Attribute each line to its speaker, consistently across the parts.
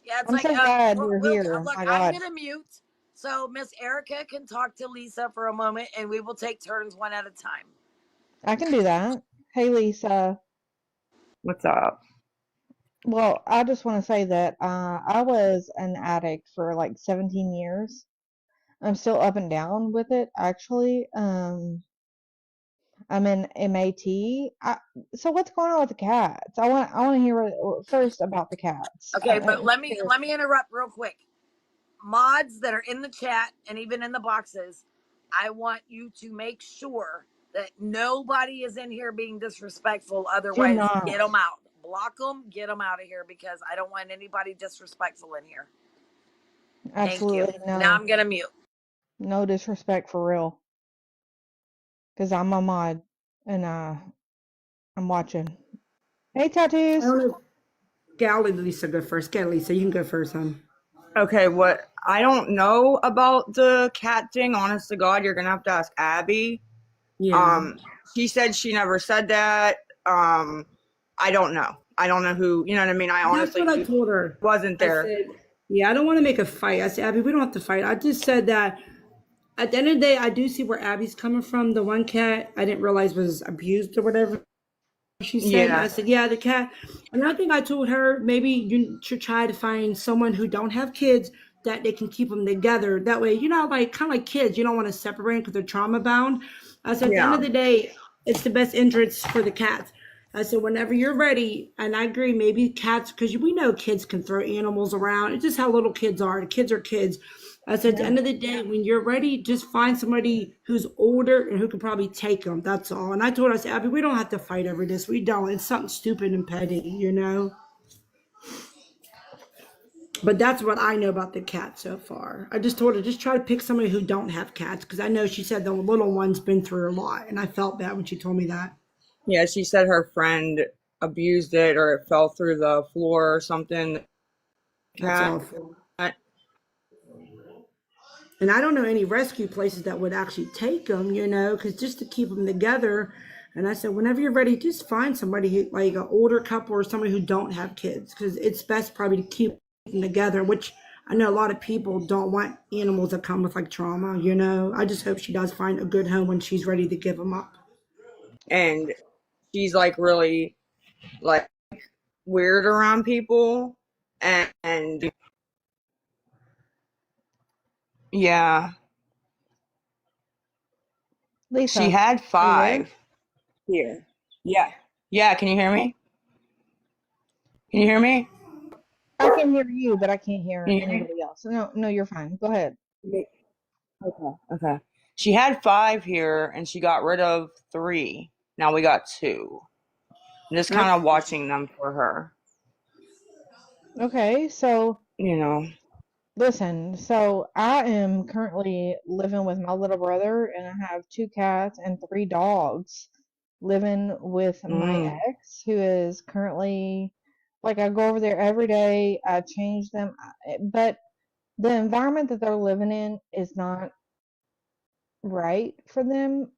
Speaker 1: Yeah, it's
Speaker 2: I'm
Speaker 1: like
Speaker 2: so glad you're
Speaker 1: we'll
Speaker 2: here.
Speaker 1: look.
Speaker 2: My
Speaker 1: I'm
Speaker 2: God.
Speaker 1: gonna mute so Miss Erica can talk to Lisa for a moment, and we will take turns one at a time.
Speaker 2: I can do that. Hey, Lisa.
Speaker 3: What's up?
Speaker 2: Well, I just want to say that I was an addict for like 17 years. I'm still up and down with it, actually. I'm in MAT. So what's going on with the cats? I want to hear first about the cats.
Speaker 1: Okay, but
Speaker 2: I'm
Speaker 1: let me
Speaker 2: curious.
Speaker 1: interrupt real quick. Mods that are in the chat and even in the boxes, I want you to make sure that nobody is in here being disrespectful.
Speaker 2: Do
Speaker 1: Otherwise,
Speaker 2: not.
Speaker 1: get them out. Block them, get them out of here because I don't want anybody disrespectful in here. Thank you.
Speaker 2: Absolutely
Speaker 1: Now
Speaker 2: no.
Speaker 1: I'm going to mute.
Speaker 2: No disrespect for real. Because I'm a mod and I'm watching. Hey,
Speaker 4: I
Speaker 2: tattoos.
Speaker 4: don't know. Yeah, I'll let Lisa go first. Get Lisa. You can go first, hon.
Speaker 3: Okay, what I don't know about the cat thing, honest to God, you're gonna have to ask Abby.
Speaker 4: Yeah.
Speaker 3: She said she never said that. I don't know. I don't know who, you know what I mean? I
Speaker 4: That's
Speaker 3: honestly
Speaker 4: what I told her.
Speaker 3: wasn't
Speaker 4: I
Speaker 3: there.
Speaker 4: said, yeah, I don't want to make a fight. I said, Abby, we don't have to fight. I just said that at the end of the day, I do see where Abby's coming from. The one cat I didn't realize was abused or whatever she said.
Speaker 3: Yeah.
Speaker 4: I said, yeah, the cat. Another thing I told her, maybe you should try to find someone who don't have kids that they can keep them together. That way, like kind of like kids, you don't want to separate them because they're trauma bound. I said, at the end
Speaker 3: Yeah.
Speaker 4: of the day, it's the best interest for the cats. I said, whenever you're ready, and I agree, maybe cats, because we know kids can throw animals around. It's just how little kids are. The kids are kids. I said, at the
Speaker 2: Yeah.
Speaker 4: end of the day, when you're ready, just find somebody who's older and who can probably take them. That's all. And I told her, I said, Abby, we don't have to fight over this. We don't. It's something stupid and petty. But that's what I know about the cat so far. I just told her, just try to pick somebody who don't have cats. Because I know she said the little one's been through a lot. And I felt bad when she told me that.
Speaker 3: Yeah, she said her friend abused it or it fell through the floor or something.
Speaker 4: That's
Speaker 3: Cat.
Speaker 4: awful. And I don't know any rescue places that would actually take them, because just to keep them together. And I said, whenever you're ready, just find somebody who, like an older couple or somebody who don't have kids, because it's best probably to keep them together, which I know a lot of people don't want animals that come with like trauma. I just hope she does find a good home when she's ready to give them up.
Speaker 3: And she's like really like weird around people and yeah.
Speaker 2: Lisa,
Speaker 3: She had
Speaker 2: are you there?
Speaker 3: 5 here. Yeah. Yeah, can you hear me? Can you hear me?
Speaker 2: I can hear you, but I can't hear
Speaker 3: Can you hear me?
Speaker 2: anybody else. No, you're fine. Go ahead.
Speaker 3: Okay. Okay. She had 5 here and she got rid of 3. Now we got 2. I'm just kind of watching them for her.
Speaker 2: Okay, so
Speaker 3: You
Speaker 2: listen, so I am currently living with my little brother, and I have 2 cats and 3 dogs living with my
Speaker 3: Mm.
Speaker 2: ex, who is currently like I go over there every day. I change them, but the environment that they're living in is not right for them,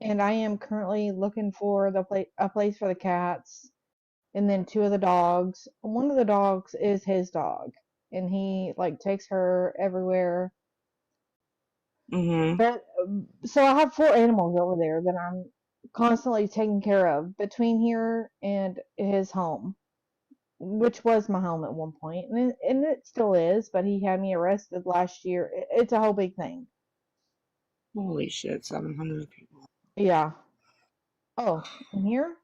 Speaker 2: and I am currently looking for a place for the cats and then 2 of the dogs. One of the dogs is his dog, and he like takes her everywhere.
Speaker 3: Mhm.
Speaker 2: But so I have 4 animals over there that I'm constantly taking care of between here and his home, which was my home at one point, and it still is. But he had me arrested last year. It's a whole big thing.
Speaker 3: Holy shit, 700 people.
Speaker 2: Yeah. Oh, in here?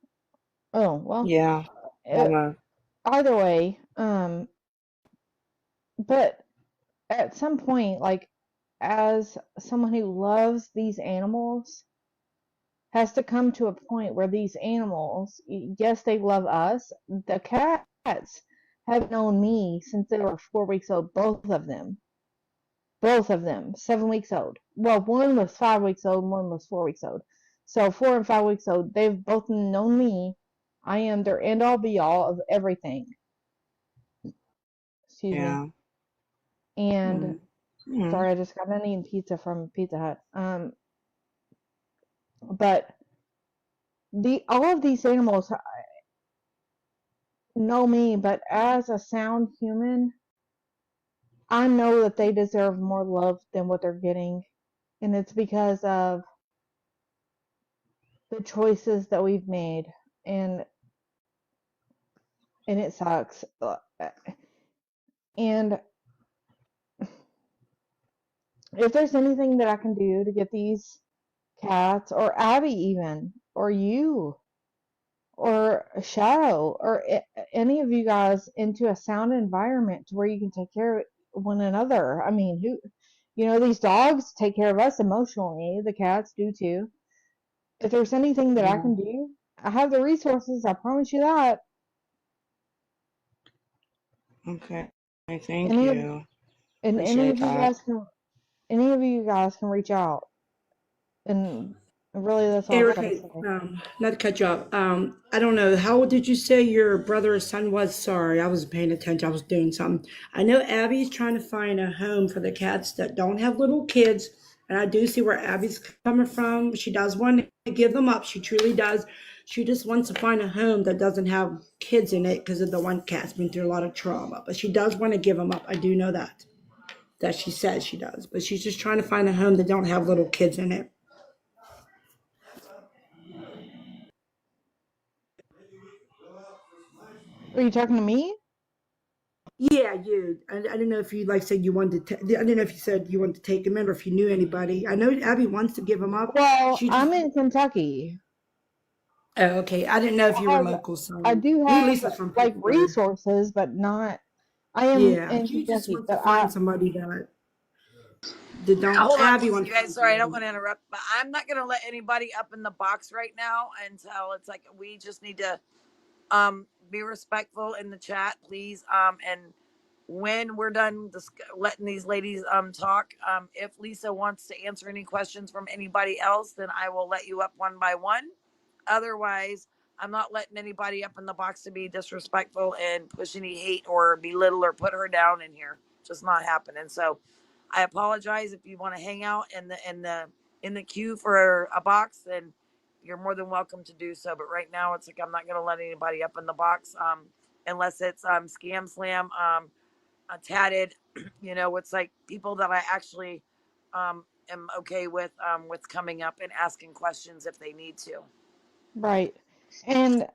Speaker 2: Oh, well,
Speaker 3: Yeah.
Speaker 2: uh, either way, but at some point, like, as someone who loves these animals, has to come to a point where these animals, yes, they love us. The cats have known me since they were 4 weeks old, both of them. Both of them, 7 weeks old. Well, one was 5 weeks old, and one was 4 weeks old. So 4 and 5 weeks old, they've both known me. I am their end all be all of everything. Excuse me.
Speaker 3: Yeah.
Speaker 2: And
Speaker 3: Mm.
Speaker 2: sorry, I just got done eating pizza from Pizza Hut. But all of these animals, know me, but as a sound human, I know that they deserve more love than what they're getting. And it's because of the choices that we've made. And it sucks. And if there's anything that I can do to get these cats, or Abby even, or you, or Shadow, or any of you guys into a sound environment to where you can take care of one another. I mean, these dogs take care of us emotionally. The cats do too. If there's anything that I
Speaker 3: Yeah.
Speaker 2: can do, I have the resources. I promise you that.
Speaker 3: Okay. Thank
Speaker 2: Any of
Speaker 3: you.
Speaker 2: and
Speaker 3: Appreciate that.
Speaker 2: any of you guys can reach out. And really, that's all I've got to
Speaker 4: Erica,
Speaker 2: say.
Speaker 4: not to cut you off. I don't know. How old did you say your brother or son was? Sorry, I wasn't paying attention. I was doing something. I know Abby's trying to find a home for the cats that don't have little kids. And I do see where Abby's coming from. She does want to give them up. She truly does. She just wants to find a home that doesn't have kids in it because of the one cat's been through a lot of trauma. But she does want to give them up. I do know that she says she does. But she's just trying to find a home that don't have little kids in it.
Speaker 2: Are you talking to me?
Speaker 4: Yeah, you. I didn't know if you like said you wanted to. I didn't know if you said you wanted to take him in or if you knew anybody. I know Abby wants to give him up.
Speaker 2: Well,
Speaker 4: She just.
Speaker 2: I'm in Kentucky.
Speaker 4: Oh, okay. I didn't know if you
Speaker 2: I
Speaker 4: were
Speaker 2: have,
Speaker 4: local,
Speaker 2: I
Speaker 4: so
Speaker 2: do
Speaker 4: me and
Speaker 2: have
Speaker 4: Lisa's from
Speaker 2: like
Speaker 4: Pittsburgh.
Speaker 2: resources, but not. I am
Speaker 4: Yeah,
Speaker 2: in
Speaker 4: she just
Speaker 2: Kentucky,
Speaker 4: wants to
Speaker 2: but I
Speaker 4: find somebody that don't.
Speaker 1: Hold on,
Speaker 4: Abby wants
Speaker 1: you
Speaker 4: to
Speaker 1: guys.
Speaker 4: find
Speaker 1: Sorry, I don't
Speaker 4: somebody.
Speaker 1: want to interrupt, but I'm not going to let anybody up in the box right now until it's like we just need to be respectful in the chat, please. And when we're done letting these ladies talk, if Lisa wants to answer any questions from anybody else, then I will let you up one by one. Otherwise, I'm not letting anybody up in the box to be disrespectful and push any hate or belittle or put her down in here. Just not happening. So I apologize. If you want to hang out in the queue for a box, then you're more than welcome to do so. But right now, it's like I'm not going to let anybody up in the box unless it's scam slam, tatted. It's like people that I actually am okay with coming up and asking questions if they need to.
Speaker 2: right. And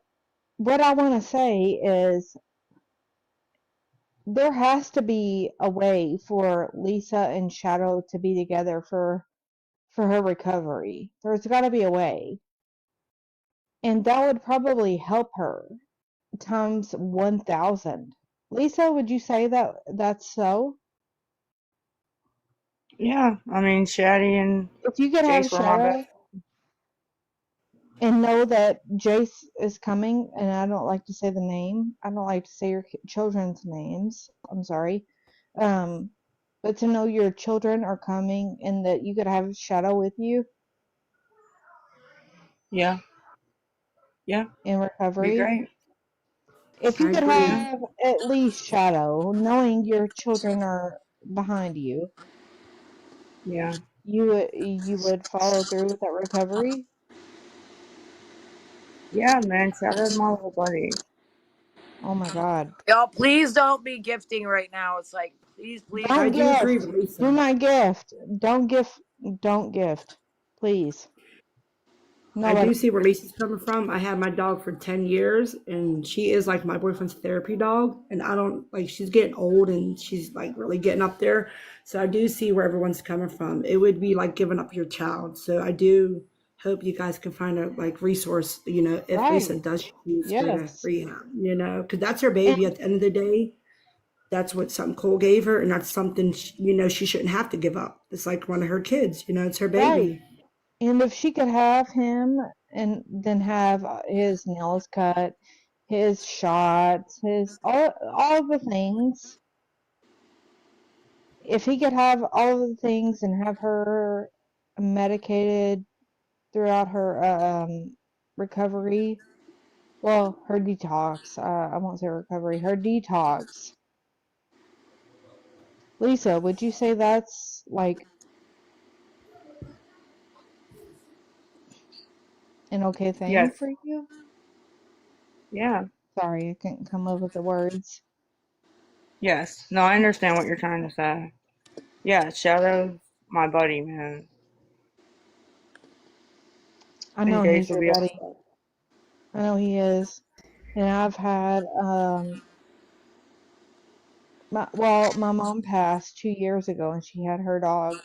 Speaker 2: what I want to say is there has to be a way for Lisa and Shadow to be together for her recovery. There's got to be a way. And that would probably help her times 1,000. Lisa, would you say that that's so?
Speaker 3: Yeah. I mean, Shaddy and
Speaker 2: If you could have
Speaker 3: Jace were my best.
Speaker 2: Shadow and know that Jace is coming, and I don't like to say the name. I don't like to say your children's names. I'm sorry. Um, but to know your children are coming and that you could have Shadow with you
Speaker 3: Yeah. Yeah.
Speaker 2: in
Speaker 3: Be
Speaker 2: recovery.
Speaker 3: great.
Speaker 2: If
Speaker 4: I
Speaker 2: you could
Speaker 3: Yeah.
Speaker 4: agree.
Speaker 2: have at least Shadow, knowing your children are behind you,
Speaker 3: Yeah.
Speaker 2: you would follow through with that recovery.
Speaker 3: Yeah, man. Shadow's my little buddy.
Speaker 2: Oh my God.
Speaker 1: Y'all, please don't be gifting right now. It's like, please, please,
Speaker 4: I
Speaker 2: Don't
Speaker 4: do
Speaker 1: please.
Speaker 4: agree
Speaker 2: gift.
Speaker 4: with Lisa.
Speaker 2: Do not gift. Don't gift. Don't gift. Please.
Speaker 4: I
Speaker 2: Nobody.
Speaker 4: do see where Lisa's coming from. I had my dog for 10 years and she is like my boyfriend's therapy dog. And I don't like, she's getting old and she's like really getting up there. So I do see where everyone's coming from. It would be like giving up your child. So I do hope you guys can find a like resource, if Lisa
Speaker 2: Right.
Speaker 4: does choose to go to
Speaker 2: Yes.
Speaker 4: rehab, because that's her
Speaker 2: And
Speaker 4: baby at the end of the day. That's what something Cole gave her. And that's something, she shouldn't have to give up. It's like one of her kids, it's her
Speaker 2: right.
Speaker 4: baby.
Speaker 2: And if she could have him and then have his nails cut, his shots, his all the things, if he could have all of the things and have her medicated throughout her recovery, well, her detox, I won't say recovery, her detox. Lisa, would you say that's like an okay thing
Speaker 3: Yes.
Speaker 2: for you?
Speaker 3: Yeah.
Speaker 2: Sorry, I couldn't come up with the words.
Speaker 3: Yes. No, I understand what you're trying to say. Yeah, Shadow's my buddy, man.
Speaker 2: I
Speaker 3: And
Speaker 2: know
Speaker 3: Jace
Speaker 2: he's
Speaker 3: will
Speaker 2: your
Speaker 3: be
Speaker 2: buddy.
Speaker 3: upset.
Speaker 2: I know he is. And I've had my mom passed 2 years ago and she had her dog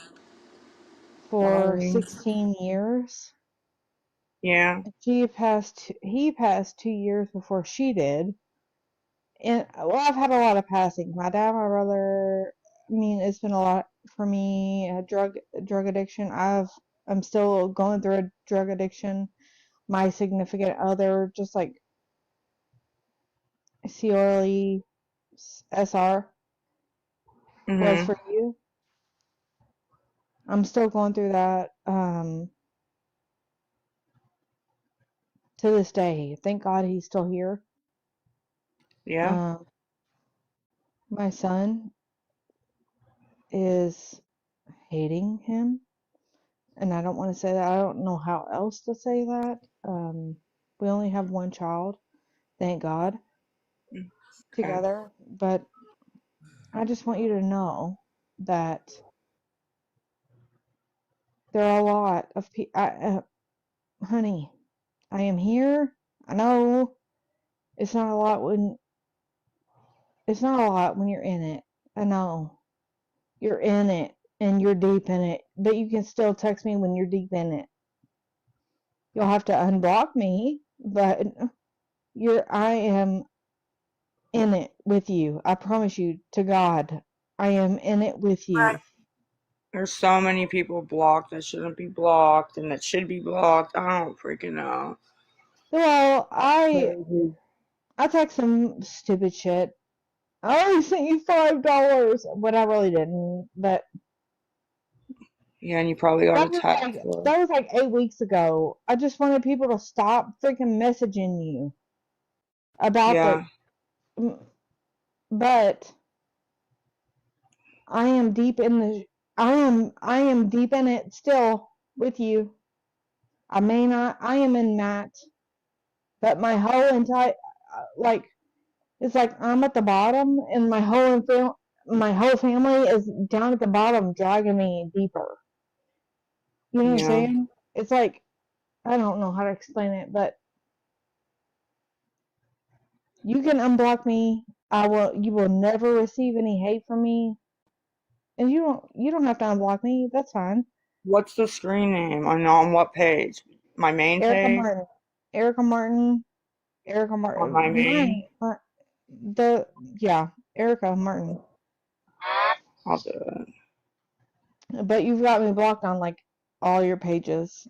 Speaker 2: for
Speaker 3: Sorry.
Speaker 2: 16 years.
Speaker 3: Yeah.
Speaker 2: He passed 2 years before she did. And well, I've had a lot of passing. My dad, my brother. I mean, it's been a lot for me. Drug addiction. I'm still going through a drug addiction. My significant other, just like COLE SR was
Speaker 3: Mhm.
Speaker 2: for you. I'm still going through that to this day. Thank God he's still here.
Speaker 3: Yeah.
Speaker 2: Um, my son is hating him, and I don't want to say that. I don't know how else to say that. We only have one child, thank God,
Speaker 3: Okay.
Speaker 2: together. But I just want you to know that there are a lot of people. Honey, I am here. I know it's not a lot when you're in it. I know you're in it and you're deep in it, but you can still text me when you're deep in it. You'll have to unblock me, but I am in it with you. I promise you to God, I am in it with
Speaker 1: Right.
Speaker 2: you.
Speaker 3: There's so many people blocked that shouldn't be blocked and that should be blocked. I don't freaking know.
Speaker 2: Well,
Speaker 3: Crazy.
Speaker 2: I text some stupid shit. I only sent you $5, but I really didn't. But
Speaker 3: Yeah, and you probably got
Speaker 2: that
Speaker 3: a
Speaker 2: was
Speaker 3: text.
Speaker 2: like that was like 8 weeks ago. I just wanted people to stop freaking messaging you about the.
Speaker 3: Yeah.
Speaker 2: But I am deep in the. I am deep in it still with you. I may not. I am in Matt, but my whole entire like it's like I'm at the bottom, and my whole family is down at the bottom, dragging me deeper. You know what I'm
Speaker 3: Yeah.
Speaker 2: saying? It's like I don't know how to explain it, but you can unblock me. I will. You will never receive any hate from me, and you don't have to unblock me. That's fine.
Speaker 3: What's the screen name? On what page? My main
Speaker 2: Erica
Speaker 3: page?
Speaker 2: Martin. Erica Martin. Erica
Speaker 3: On my
Speaker 2: Martin.
Speaker 3: main?
Speaker 2: The yeah, Erica Martin.
Speaker 3: I'll do it.
Speaker 2: But you've got me blocked on like all your pages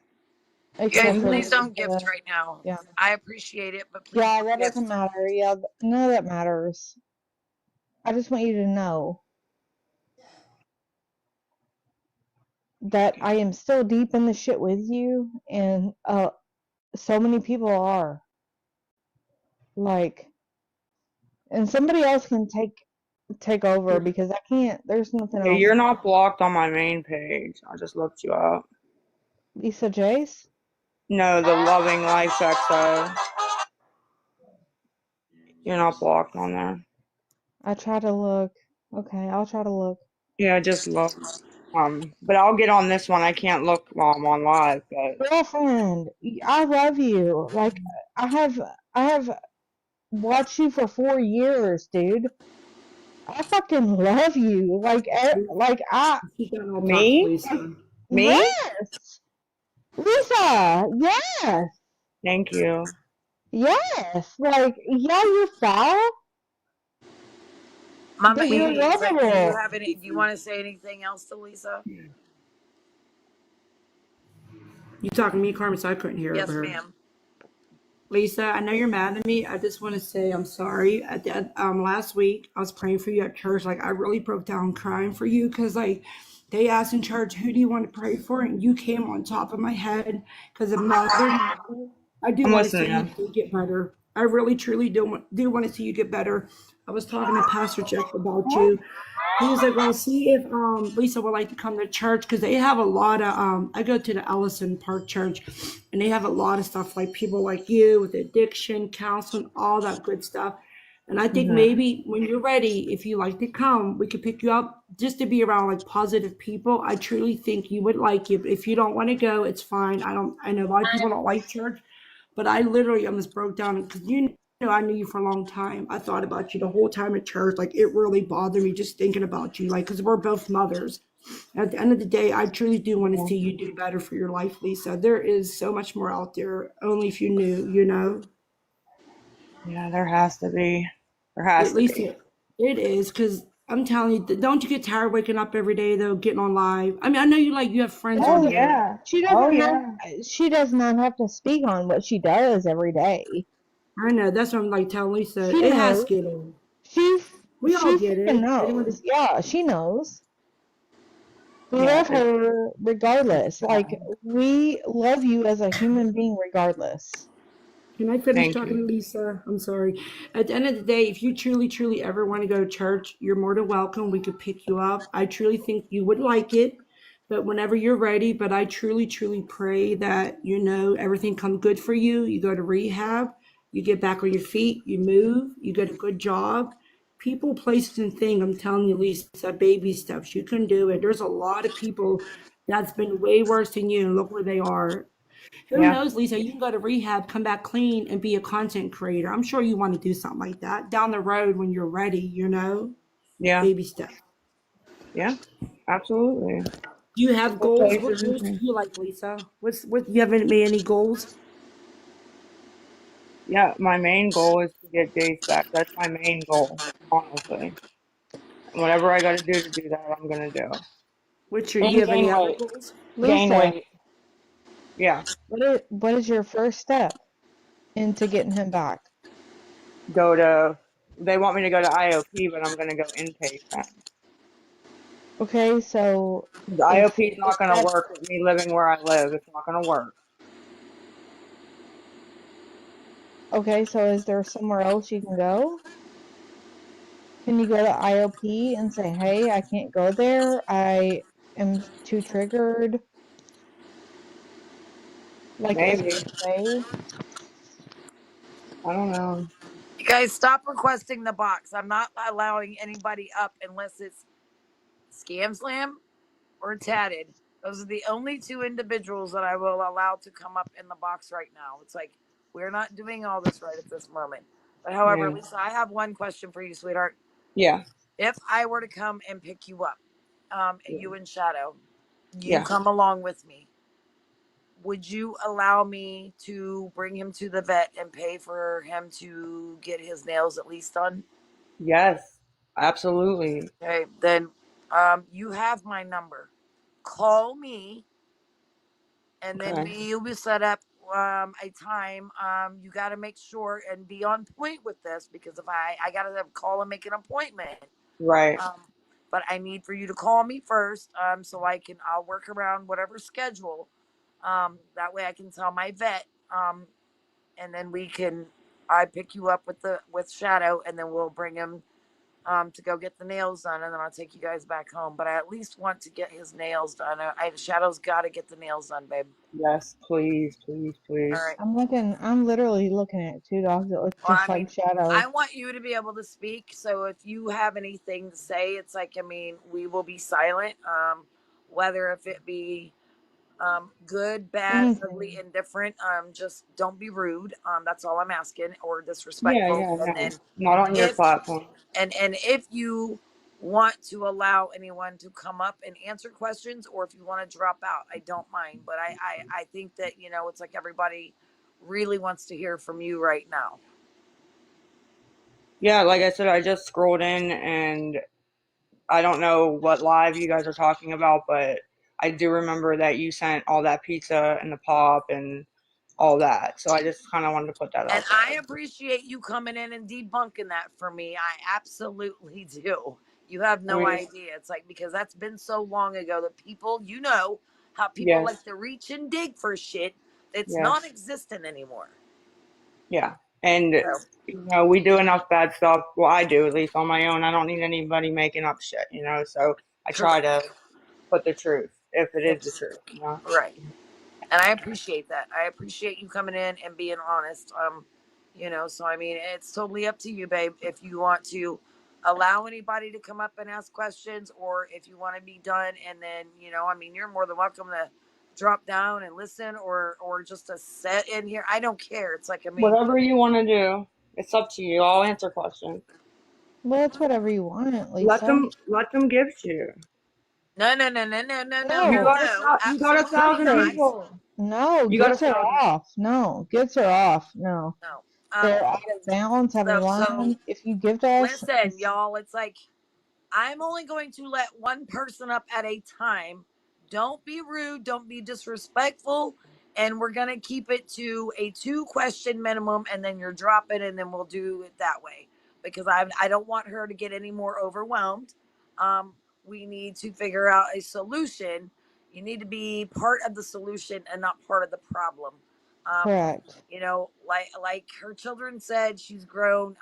Speaker 1: Guys,
Speaker 2: except for
Speaker 1: please don't gift
Speaker 2: the
Speaker 1: right now.
Speaker 2: yeah.
Speaker 1: I appreciate it, but please
Speaker 2: Yeah,
Speaker 1: don't
Speaker 2: that
Speaker 1: gift.
Speaker 2: doesn't matter. Yeah, none of that matters. I just want you to know that I am still deep in the shit with you, and so many people are like, and somebody else can take over because I can't. There's nothing
Speaker 3: Yeah,
Speaker 2: else.
Speaker 3: you're not blocked on my main page. I just looked you up.
Speaker 2: Lisa Jace.
Speaker 3: No, the Loving Life XO. You're not blocked on there.
Speaker 2: I try to look. Okay, I'll try to look.
Speaker 3: Yeah, just look. But I'll get on this one. I can't look while I'm on live, but
Speaker 2: Girlfriend, I love you. Like I have, I have watched you for 4 years, dude. I fucking love you. Like I,
Speaker 4: She got all talk to
Speaker 3: me?
Speaker 4: Lisa.
Speaker 3: Me?
Speaker 2: yes, Lisa, yes,
Speaker 3: Thank you.
Speaker 2: yes. Like, yeah, you're foul,
Speaker 1: Mama
Speaker 2: but you're
Speaker 1: Amy, but do you
Speaker 2: lovable.
Speaker 1: have any? Do you want to say anything else to Lisa?
Speaker 4: You talking to me, Carmen? So I couldn't hear
Speaker 1: Yes,
Speaker 4: her.
Speaker 1: ma'am.
Speaker 4: Lisa, I know you're mad at me. I just want to say I'm sorry. Last week I was praying for you at church. Like I really broke down crying for you because like they asked in church, "Who do you want to pray for?" And you came on top of my head because of mother. I do
Speaker 3: I'm
Speaker 4: want to see you
Speaker 3: listening.
Speaker 4: do get better. I really truly do want to see you get better. I was talking to Pastor Jeff about you. He was like, "Well, see if Lisa would like to come to church because they have a lot of I go to the Ellison Park Church, and they have a lot of stuff like people like you with addiction, counseling, all that good stuff. And I think
Speaker 3: Mhm.
Speaker 4: maybe when you're ready, if you like to come, we could pick you up just to be around like positive people. I truly think you would like it. If you don't want to go, it's fine. I don't. I know a lot of people don't like church, but I literally almost broke down because I knew you for a long time. I thought about you the whole time at church. Like it really bothered me just thinking about you. Like because we're both mothers. At the end of the day, I truly do want to
Speaker 3: Yeah.
Speaker 4: see you do better for your life, Lisa. There is so much more out there. Only if you knew.
Speaker 3: Yeah, there has to be. There has
Speaker 4: At
Speaker 3: to
Speaker 4: least
Speaker 3: be.
Speaker 4: it is because I'm telling you, don't you get tired waking up every day though, getting on live? I mean, I know you have friends
Speaker 3: Oh
Speaker 4: on there.
Speaker 3: yeah.
Speaker 2: She
Speaker 3: Oh
Speaker 2: doesn't have.
Speaker 3: yeah.
Speaker 2: She does not have to speak on what she does every day.
Speaker 4: I know that's what I'm like telling Lisa.
Speaker 2: She
Speaker 4: It has
Speaker 2: knows.
Speaker 4: to get old.
Speaker 2: She
Speaker 4: We all
Speaker 2: she
Speaker 4: get
Speaker 2: freaking
Speaker 4: it. Anyone
Speaker 2: knows. Yeah, she knows. We
Speaker 3: Yeah.
Speaker 2: love her
Speaker 3: It's
Speaker 2: regardless. Like
Speaker 3: sad.
Speaker 2: we love you as a human being regardless.
Speaker 4: Can I finish
Speaker 3: Thank
Speaker 4: talking to
Speaker 3: you.
Speaker 4: Lisa? I'm sorry. At the end of the day, if you truly, truly ever want to go to church, you're more than welcome. We could pick you up. I truly think you would like it, but whenever you're ready, but I truly, truly pray that, everything comes good for you. You go to rehab, you get back on your feet, you move, you get a good job. People, places, and things, I'm telling you, Lisa, baby steps. You can do it. There's a lot of people that's been way worse than you, and look where they are. Who
Speaker 3: Yeah.
Speaker 4: knows, Lisa? You can go to rehab, come back clean, and be a content creator. I'm sure you want to do something like that down the road when you're ready.
Speaker 3: Yeah.
Speaker 4: Baby steps.
Speaker 3: Yeah. Absolutely.
Speaker 4: Do you have
Speaker 3: People,
Speaker 4: goals? What
Speaker 3: places, and
Speaker 4: goals do
Speaker 3: things.
Speaker 4: you like, Lisa? What you haven't made any goals?
Speaker 3: Yeah, my main goal is to get Jace back. That's my main goal, honestly. And whatever I got to do that, I'm gonna do.
Speaker 4: Do you
Speaker 3: And
Speaker 4: have any
Speaker 3: gain
Speaker 4: other
Speaker 3: weight.
Speaker 4: goals?
Speaker 3: Gain
Speaker 2: Lisa,
Speaker 3: weight. Yeah.
Speaker 2: what is your first step into getting him back?
Speaker 3: Go to. They want me to go to IOP, but I'm gonna go inpatient.
Speaker 2: Okay, so
Speaker 3: The
Speaker 2: if
Speaker 3: IOP is
Speaker 2: if
Speaker 3: not gonna
Speaker 2: that's
Speaker 3: work with me living where I live. It's not gonna work.
Speaker 2: okay, so is there somewhere else you can go? Can you go to IOP and say, "Hey, I can't go there. I am too triggered." Like, is there
Speaker 3: Maybe.
Speaker 2: a way?
Speaker 3: I don't know.
Speaker 1: You guys stop requesting the box. I'm not allowing anybody up unless it's Scam Slam or Tatted. Those are the only two individuals that I will allow to come up in the box right now. It's like we're not doing all this right at this moment. But however,
Speaker 3: Yeah.
Speaker 1: Lisa, I have one question for you, sweetheart.
Speaker 3: Yeah.
Speaker 1: If I were to come and pick you up,
Speaker 3: Yeah.
Speaker 1: you and Shadow, you
Speaker 3: Yeah.
Speaker 1: come along with me. Would you allow me to bring him to the vet and pay for him to get his nails at least done?
Speaker 3: Yes. Absolutely.
Speaker 1: Okay, then you have my number. Call me, and then
Speaker 3: Okay.
Speaker 1: we will set up a time. You got to make sure and be on point with this because if I got to call and make an appointment.
Speaker 3: Right.
Speaker 1: Um, but I need for you to call me first, so I'll work around whatever schedule. That way I can tell my vet, and then I pick you up with Shadow, and then we'll bring him to go get the nails done, and then I'll take you guys back home. But I at least want to get his nails done. Shadow's got to get the nails done, babe.
Speaker 3: Yes. Please. Please.
Speaker 1: All
Speaker 3: Please.
Speaker 1: right.
Speaker 2: I'm literally looking at two dogs that look
Speaker 1: Well,
Speaker 2: just
Speaker 1: I
Speaker 2: like
Speaker 1: mean, I
Speaker 2: Shadow.
Speaker 1: want you to be able to speak. So if you have anything to say, it's like we will be silent. Whether if it be good, bad, ugly,
Speaker 2: Anything.
Speaker 1: indifferent. Just don't be rude. That's all I'm asking, or
Speaker 3: Yeah.
Speaker 1: disrespectful.
Speaker 3: Yeah.
Speaker 1: And
Speaker 3: No.
Speaker 1: then
Speaker 3: Not on your
Speaker 1: if
Speaker 3: platform.
Speaker 1: and if you want to allow anyone to come up and answer questions, or if you want to drop out, I don't mind. But I think that it's like everybody really wants to hear from you right now.
Speaker 3: Yeah. Like I said, I just scrolled in and I don't know what live you guys are talking about, but I do remember that you sent all that pizza and the pop and all that. So I just kind of wanted to put that
Speaker 1: And
Speaker 3: out
Speaker 1: I
Speaker 3: there.
Speaker 1: appreciate you coming in and debunking that for me. I absolutely do. You have no
Speaker 3: We,
Speaker 1: idea. It's like because that's been so long ago that people, how people like
Speaker 3: yes,
Speaker 1: to reach and dig for shit that's
Speaker 3: yes,
Speaker 1: non existent anymore.
Speaker 3: yeah. And,
Speaker 1: So,
Speaker 3: we do enough bad stuff. Well, I do, at least on my own. I don't need anybody making up shit, so I try
Speaker 1: correct.
Speaker 3: to put the truth, if it is the
Speaker 1: It's
Speaker 3: truth.
Speaker 1: right. And I appreciate that. I appreciate you coming in and being honest. So I mean, it's totally up to you, babe, if you want to allow anybody to come up and ask questions, or if you want to be done and then, I mean, you're more than welcome to drop down and listen, or just to sit in here. I don't care. It's like, I mean,
Speaker 3: Whatever you want to do, it's up to you. I'll answer questions.
Speaker 2: Well, it's whatever you want,
Speaker 3: Let
Speaker 2: Lisa.
Speaker 3: them give to you.
Speaker 1: no, no, no, no, no, no, no,
Speaker 3: You
Speaker 2: No,
Speaker 3: got
Speaker 1: no,
Speaker 3: you got a
Speaker 2: some
Speaker 1: absolutely
Speaker 3: thousand
Speaker 1: not.
Speaker 3: people.
Speaker 2: people. No,
Speaker 3: You got a
Speaker 2: gets her
Speaker 3: thousand.
Speaker 2: off. No, gets her off. No.
Speaker 1: No.
Speaker 2: They're out of balance, out of
Speaker 1: So
Speaker 2: line. If you give to us,
Speaker 1: listen, y'all, it's like, I'm only going to let one person up at a time. Don't be rude. Don't be disrespectful. And we're going to keep it to a 2-question minimum. And then you're dropping, and then we'll do it that way. Because I don't want her to get any more overwhelmed. We need to figure out a solution. You need to be part of the solution and not part of the problem. Um,
Speaker 2: correct.
Speaker 1: like her children said, she's grown.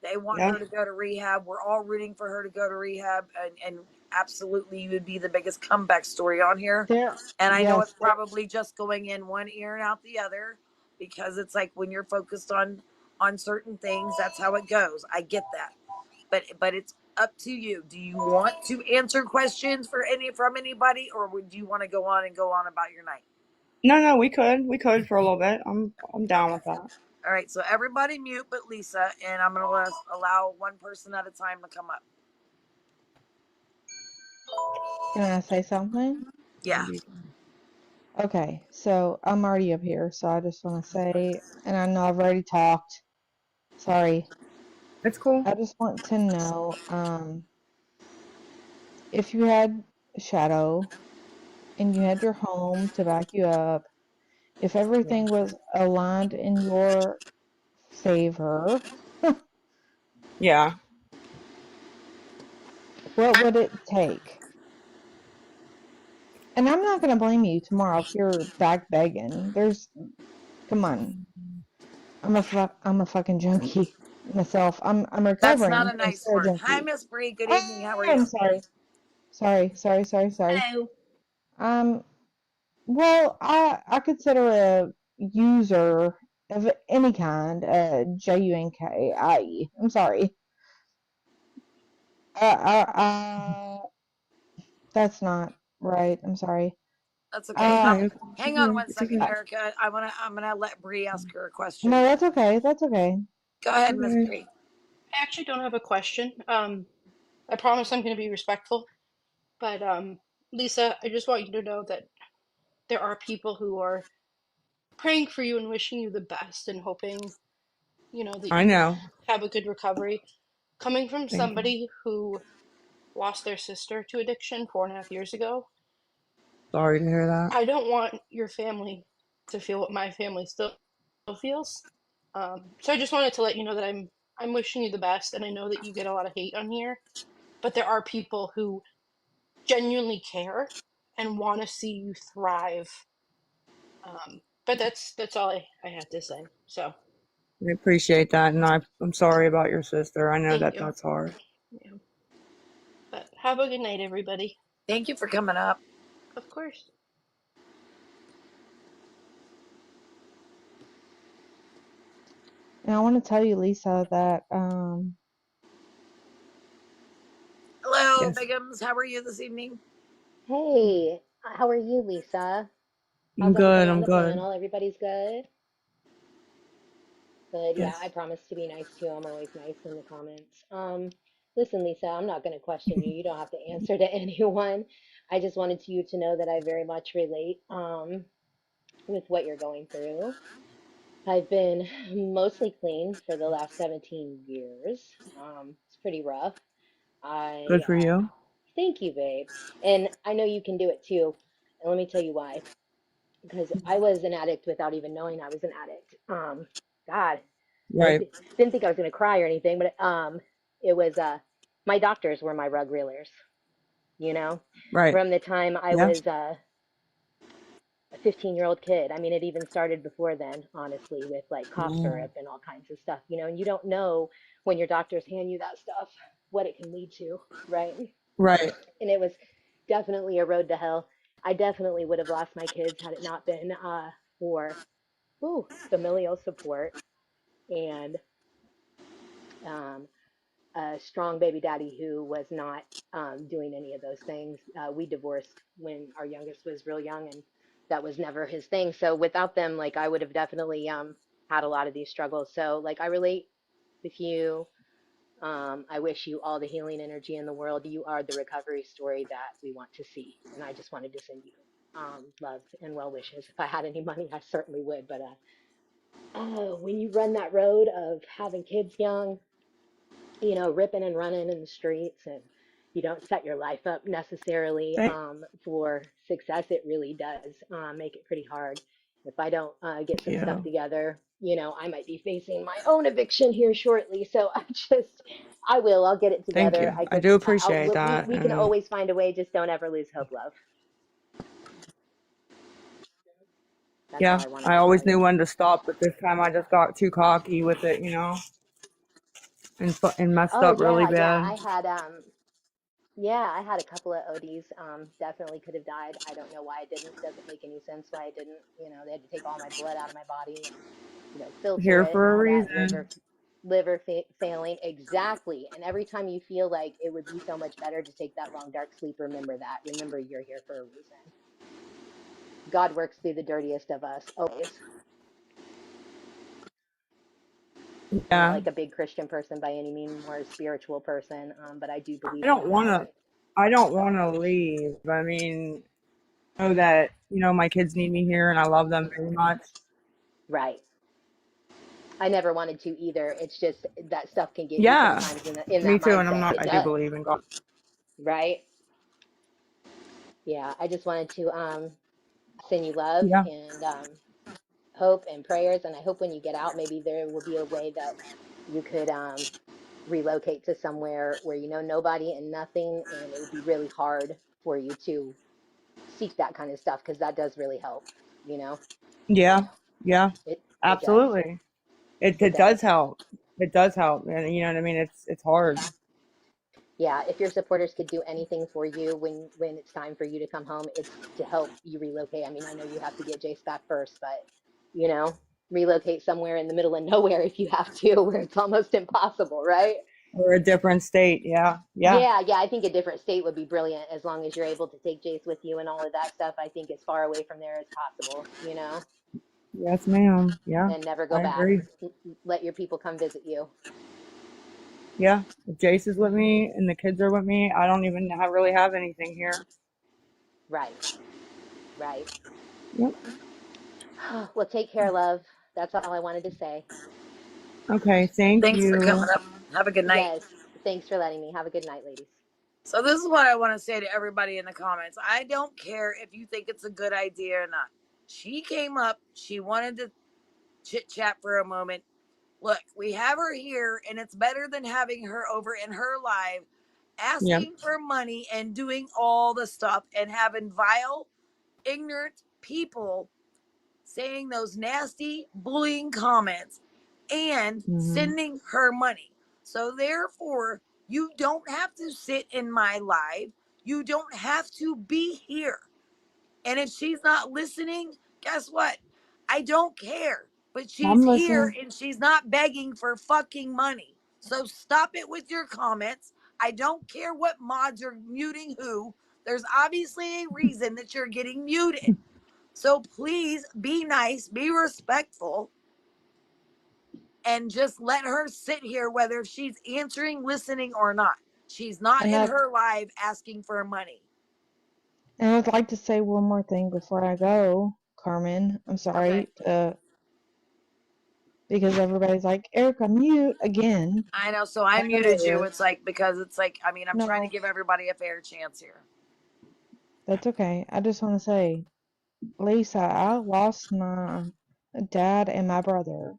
Speaker 1: They want
Speaker 3: Yeah.
Speaker 1: her to go to rehab. We're all rooting for her to go to rehab, and absolutely, you would be the biggest comeback story on here.
Speaker 2: There,
Speaker 1: And I know
Speaker 2: yes,
Speaker 1: it's
Speaker 2: there,
Speaker 1: probably just going in one ear and out the other, because it's like when you're focused on certain things, that's how it goes. I get that, but it's up to you. Do you want to answer questions from anybody, or would you want to go on about your night?
Speaker 3: No, we could for a little bit. I'm down with that.
Speaker 1: All right, so everybody mute but Lisa, and I'm gonna allow one person at a time to come up.
Speaker 2: can I say something?
Speaker 1: Yeah,
Speaker 2: Okay, so I'm already up here, so I just want to say, and I know I've already talked. Sorry.
Speaker 3: It's cool.
Speaker 2: I just want to know, if you had Shadow and you had your home to back you up, if
Speaker 1: yeah.
Speaker 2: everything was aligned in your favor,
Speaker 3: Yeah.
Speaker 2: what would it take? And I'm not gonna blame you tomorrow if you're back begging. Come on. I'm a fucking junkie myself. I'm
Speaker 1: That's
Speaker 2: recovering,
Speaker 1: not a
Speaker 2: but I'm
Speaker 1: nice
Speaker 2: still a
Speaker 1: word. Hi,
Speaker 2: junkie.
Speaker 1: Miss Bree. Good
Speaker 2: Oh,
Speaker 1: evening. How are
Speaker 2: I'm
Speaker 1: you?
Speaker 2: sorry. Sorry.
Speaker 5: Hello.
Speaker 2: Um, well, I consider a user of any kind, junkie. I'm sorry. That's not right. I'm sorry.
Speaker 1: That's okay.
Speaker 2: Uh,
Speaker 3: Okay. It's
Speaker 1: Hang on
Speaker 3: okay.
Speaker 1: one
Speaker 3: It's
Speaker 1: second,
Speaker 3: okay.
Speaker 2: uh,
Speaker 1: Erica. I'm gonna let Bree ask her a
Speaker 2: no,
Speaker 1: question.
Speaker 2: that's okay. That's okay.
Speaker 1: Go
Speaker 3: It's
Speaker 1: ahead, Miss
Speaker 3: okay.
Speaker 1: Bree.
Speaker 5: I actually don't have a question. I promise I'm going to be respectful. But Lisa, I just want you to know that there are people who are praying for you and wishing you the best and hoping, that
Speaker 3: I
Speaker 5: you
Speaker 3: know.
Speaker 5: have a good recovery. Coming from
Speaker 3: Thank you.
Speaker 5: somebody who lost their sister to addiction 4.5 years ago,
Speaker 3: Sorry to hear that.
Speaker 5: I don't want your family to feel what my family still feels. So I just wanted to let you know that I'm wishing you the best, and I know that you get a lot of hate on here, but there are people who genuinely care and want to see you thrive. But that's all I have to say. So
Speaker 3: I appreciate that, and I'm sorry about your sister. I know
Speaker 5: thank
Speaker 3: that
Speaker 5: you.
Speaker 3: that's hard.
Speaker 5: Yeah. But have a good night, everybody.
Speaker 1: Thank you for coming up.
Speaker 5: Of course.
Speaker 2: And I want to tell you, Lisa, that
Speaker 1: Hello,
Speaker 3: Yes,
Speaker 1: Bigums. How are you this evening?
Speaker 6: Hey, how are you, Lisa?
Speaker 3: I'm
Speaker 6: How's
Speaker 3: good.
Speaker 6: everybody on
Speaker 3: I'm
Speaker 6: the
Speaker 3: good.
Speaker 6: panel? Everybody's good? Good. Yeah,
Speaker 3: Yes.
Speaker 6: I promise to be nice too. I'm always nice in the comments. Listen, Lisa, I'm not going to question you. You don't have to answer to anyone. I just wanted you to know that I very much relate with what you're going through. I've been mostly clean for the last 17 years. It's pretty rough.
Speaker 3: Good
Speaker 6: I
Speaker 3: for you.
Speaker 6: Thank you, babe. And I know you can do it too. And let me tell you why. Because I was an addict without even knowing I was an addict. God, I
Speaker 3: Right.
Speaker 6: didn't think I was gonna cry or anything, but it was my doctors were my rug reelers. You know,
Speaker 3: Right.
Speaker 6: from the time I
Speaker 3: Yeah.
Speaker 6: was 15-year-old kid. I mean, it even started before then, honestly, with like cough syrup and all kinds of stuff, and you don't know when your doctors hand you that stuff what it can lead to, right?
Speaker 3: Right.
Speaker 6: And it was definitely a road to hell. I definitely would have lost my kids had it not been for familial support and um, a strong baby daddy who was not doing any of those things. We divorced when our youngest was real young, and that was never his thing. So without them, like I would have definitely had a lot of these struggles. So like I relate with you. I wish you all the healing energy in the world. You are the recovery story that we want to see, and I just wanted to send you love and well wishes. If I had any money, I certainly would. But when you run that road of having kids young, ripping and running in the streets, and you don't set your life up necessarily
Speaker 3: Thank,
Speaker 6: for success, it really does make it pretty hard. If I don't get some stuff
Speaker 3: you.
Speaker 6: together, I might be facing my own eviction here shortly. So I'll get it
Speaker 3: Thank
Speaker 6: together.
Speaker 3: you. I do appreciate that.
Speaker 6: We can
Speaker 3: And
Speaker 6: always find a way. Just don't ever lose hope, love. That's all
Speaker 3: yeah,
Speaker 6: I wanted
Speaker 3: I
Speaker 6: to
Speaker 3: always
Speaker 6: tell
Speaker 3: knew
Speaker 6: you.
Speaker 3: when to stop, but this time I just got too cocky with it, and messed
Speaker 6: Oh
Speaker 3: up really
Speaker 6: yeah, yeah.
Speaker 3: bad.
Speaker 6: I had a couple of ODs. Definitely could have died. I don't know why I didn't. Doesn't make any sense why I didn't. They had to take all my blood out of my body and filter
Speaker 3: Here
Speaker 6: it and
Speaker 3: for a
Speaker 6: all that.
Speaker 3: reason.
Speaker 6: Failing exactly. And every time you feel like it would be so much better to take that long dark sleep, remember that. Remember you're here for a reason. God works through the dirtiest of us always. I'm not
Speaker 3: Yeah.
Speaker 6: like a big Christian person by any means, more a spiritual person, but I do
Speaker 3: I
Speaker 6: believe in
Speaker 3: don't
Speaker 6: a
Speaker 3: want
Speaker 6: higher.
Speaker 3: to I don't want to leave. I mean, know that, my kids need me here and I love them very much.
Speaker 6: Right. I never wanted to either. It's just that stuff can get you
Speaker 3: Yeah.
Speaker 6: sometimes in
Speaker 3: Me
Speaker 6: that
Speaker 3: too, and
Speaker 6: mindset. It
Speaker 3: I do
Speaker 6: does,
Speaker 3: believe in God.
Speaker 6: right? Yeah. I just wanted to send you love
Speaker 3: Yeah.
Speaker 6: and hope and prayers. And I hope when you get out, maybe there will be a way that you could relocate to somewhere where you know nobody and nothing, and it would be really hard for you to seek that kind of stuff because that does really help. You know,
Speaker 3: Yeah. Yeah.
Speaker 6: it does.
Speaker 3: Absolutely. It
Speaker 6: It
Speaker 3: it
Speaker 6: does.
Speaker 3: does help. It does help. And you know what I mean? It's hard.
Speaker 6: Yeah, if your supporters could do anything for you when it's time for you to come home, it's to help you relocate. I mean, I know you have to get Jace back first, but you know, relocate somewhere in the middle of nowhere if you have to, where it's almost impossible, right?
Speaker 3: Or a different state. Yeah. Yeah.
Speaker 6: Yeah, yeah, I think a different state would be brilliant as long as you're able to take Jace with you and all of that stuff. I think as far away from there as possible,
Speaker 3: Yes, ma'am. Yeah.
Speaker 6: and never go
Speaker 3: I
Speaker 6: back.
Speaker 3: agree.
Speaker 6: Let your people come visit you.
Speaker 3: Yeah. If Jace is with me and the kids are with me, I don't even really have anything here.
Speaker 6: Right, right.
Speaker 3: Yep.
Speaker 6: Well, take care, love. That's all I wanted to say.
Speaker 3: Okay. Thank
Speaker 1: Thanks for coming
Speaker 3: you.
Speaker 1: up. Have a good night.
Speaker 6: Yes. Thanks for letting me. Have a good night, ladies.
Speaker 1: So this is what I want to say to everybody in the comments. I don't care if you think it's a good idea or not. She came up, she wanted to chit chat for a moment. Look, we have her here, and it's better than having her over in her live
Speaker 3: Yeah.
Speaker 1: asking for money and doing all the stuff and having vile, ignorant people saying those nasty bullying comments and
Speaker 3: Hmm.
Speaker 1: sending her money. So therefore, you don't have to sit in my live. You don't have to be here. And if she's not listening, guess what? I don't care. But she's
Speaker 3: I'm
Speaker 1: here
Speaker 3: listening.
Speaker 1: and she's not begging for fucking money. So stop it with your comments. I don't care what mods are muting who. There's obviously a reason that you're getting muted. So please be nice, be respectful, and just let her sit here, whether she's answering, listening, or not. She's not
Speaker 2: And
Speaker 1: in
Speaker 2: I
Speaker 1: her live asking for money.
Speaker 2: and I'd like to say one more thing before I go, Carmen. I'm
Speaker 1: Okay.
Speaker 2: sorry because everybody's like, Erica, mute again.
Speaker 1: I know. So I
Speaker 2: I know
Speaker 1: muted you.
Speaker 2: that
Speaker 1: It's like, because it's like, I mean, I'm trying to
Speaker 2: no,
Speaker 1: give everybody a fair chance here.
Speaker 2: that's okay. I just want to say, Lisa, I lost my dad and my brother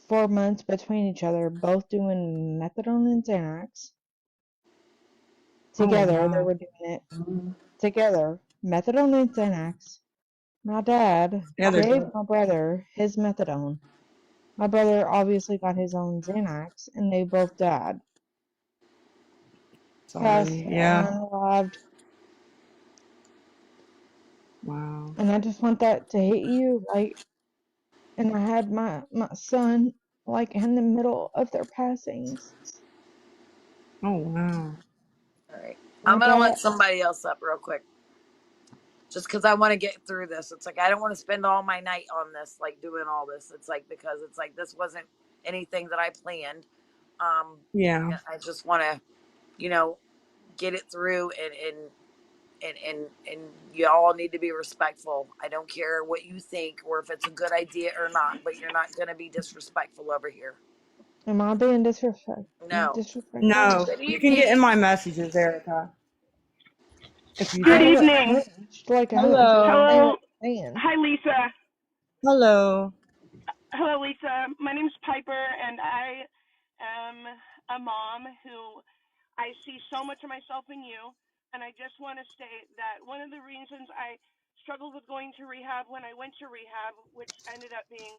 Speaker 2: 4 months between each other, both doing methadone and Xanax.
Speaker 3: Oh
Speaker 2: Together, they
Speaker 3: wow.
Speaker 2: were doing it together. Methadone and Xanax. My dad
Speaker 3: Yeah, they're
Speaker 2: gave
Speaker 3: dope.
Speaker 2: my brother his methadone. My brother obviously got his own Xanax, and they both died. Passed,
Speaker 3: Sorry. Yeah.
Speaker 2: unalived.
Speaker 3: Wow.
Speaker 2: And I just want that to hit you, like, and I had my son, like, in the middle of their passings.
Speaker 3: Oh wow.
Speaker 1: All right. I'm
Speaker 2: Like,
Speaker 1: gonna let somebody else up real quick, just because I want to get through this. It's like I don't want to spend all my night on this, like doing all this. It's like because it's like this wasn't anything that I planned.
Speaker 3: Yeah.
Speaker 1: I just want to, you know, get it through and you all need to be respectful. I don't care what you think or if it's a good idea or not, but you're not gonna be disrespectful over here.
Speaker 2: am I being
Speaker 1: No.
Speaker 2: disrespectful?
Speaker 3: No,
Speaker 1: Good
Speaker 3: you can get in
Speaker 1: evening.
Speaker 3: my messages, Erica, if you'd
Speaker 7: Good
Speaker 2: I
Speaker 3: like.
Speaker 2: haven't
Speaker 7: evening.
Speaker 2: finished. Like, I haven't finished
Speaker 3: Hello.
Speaker 2: saying what
Speaker 7: Hello.
Speaker 2: I'm saying.
Speaker 7: Hi, Lisa.
Speaker 3: Hello.
Speaker 7: Hello, Lisa. My name's Piper, and I am a mom who I see so much of myself in you. And I just want to state that one of the reasons I struggled with going to rehab when I went to rehab, which ended up being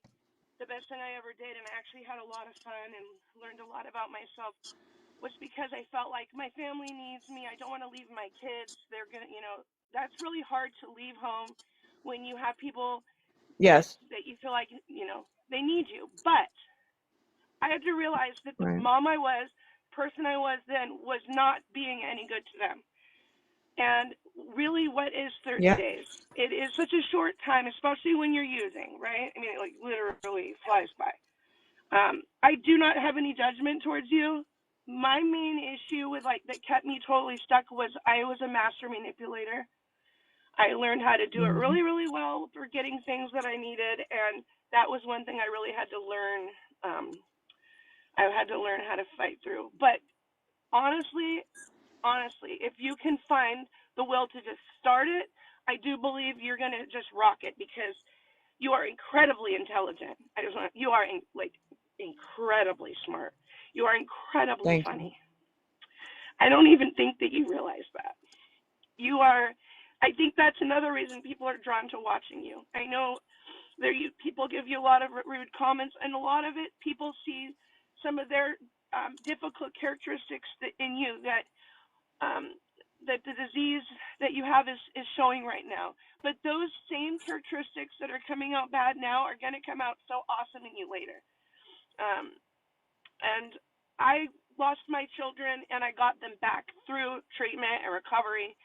Speaker 7: the best thing I ever did, and I actually had a lot of fun and learned a lot about myself, was because I felt like my family needs me. I don't want to leave my kids. They're going to, that's really hard to leave home when you have people
Speaker 3: Yes.
Speaker 7: that you feel like, they need you. But I had to realize that the
Speaker 3: Right.
Speaker 7: mom I was, person I was then, was not being any good to them. And really, what is 30
Speaker 3: Yeah.
Speaker 7: days? It is such a short time, especially when you're using, right? I mean, it like literally flies by. I do not have any judgment towards you. My main issue with that kept me totally stuck was I was a master manipulator. I learned how to do it
Speaker 3: Hmm.
Speaker 7: really, really well for getting things that I needed, and that was one thing I really had to learn. I had to learn how to fight through. But honestly, if you can find the will to just start it, I do believe you're gonna just rock it because you are incredibly intelligent. You are incredibly smart. You are incredibly
Speaker 3: Thank you.
Speaker 7: funny. I don't even think that you realize that. You are. I think that's another reason people are drawn to watching you. I know people give you a lot of rude comments, and a lot of it people see some of their difficult characteristics in you um, that the disease that you have is showing right now. But those same characteristics that are coming out bad now are going to come out so awesome in you later. Um, and I lost my children and I got them back through treatment and recovery.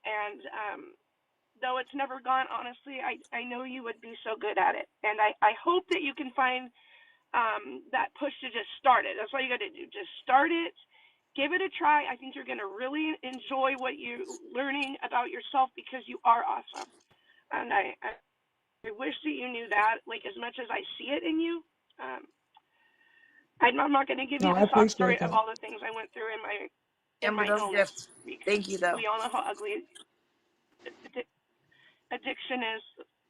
Speaker 7: And though it's never gone, honestly, I know you would be so good at it. And I hope that you can find that push to just start it. That's all you got to do. Just start it. Give it a try. I think you're going to really enjoy what you're learning about yourself because you are awesome. And I wish that you knew that, like as much as I see it in you. Um, I'm not going to give you
Speaker 3: No, I
Speaker 7: the sob story
Speaker 3: appreciate
Speaker 7: of
Speaker 3: that.
Speaker 7: all the things I went through in
Speaker 1: Amber
Speaker 7: my
Speaker 1: does
Speaker 7: illness
Speaker 1: gift.
Speaker 7: because
Speaker 1: Thank you though.
Speaker 7: we all know how ugly addiction is.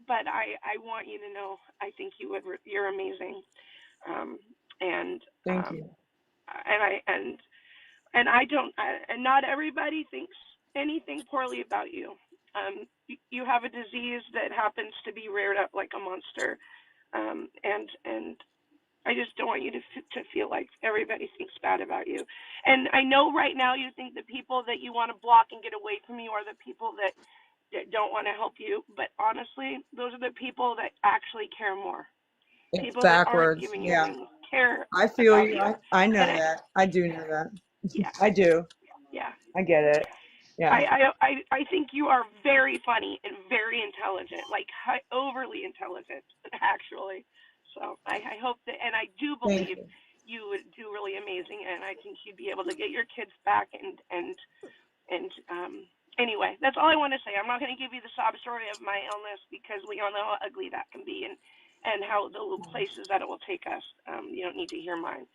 Speaker 7: But I want you to know I think you're amazing. Um, and
Speaker 3: Thank you.
Speaker 7: I don't, and not everybody thinks anything poorly about you. You have a disease that happens to be reared up like a monster, and I just don't want you to feel like everybody thinks bad about you. And I know right now you think the people that you want to block and get away from you are the people that don't want to help you, but honestly, those are the people that actually care more.
Speaker 3: It's
Speaker 7: People that aren't
Speaker 3: backwards.
Speaker 7: giving you
Speaker 3: Yeah.
Speaker 7: wings care
Speaker 3: I feel
Speaker 7: about
Speaker 3: you.
Speaker 7: you.
Speaker 3: I know
Speaker 7: And
Speaker 3: that. I do know that.
Speaker 7: yeah,
Speaker 3: I do.
Speaker 7: yeah.
Speaker 3: I get it. Yeah.
Speaker 7: I think you are very funny and very intelligent, like overly intelligent, actually. So I hope that, and I do
Speaker 3: Thank
Speaker 7: believe
Speaker 3: you.
Speaker 7: you would do really amazing, and I think you'd be able to get your kids back. And anyway, that's all I want to say. I'm not going to give you the sob story of my illness because we all know how ugly that can be, and how the places that it will take us. You don't need to hear mine.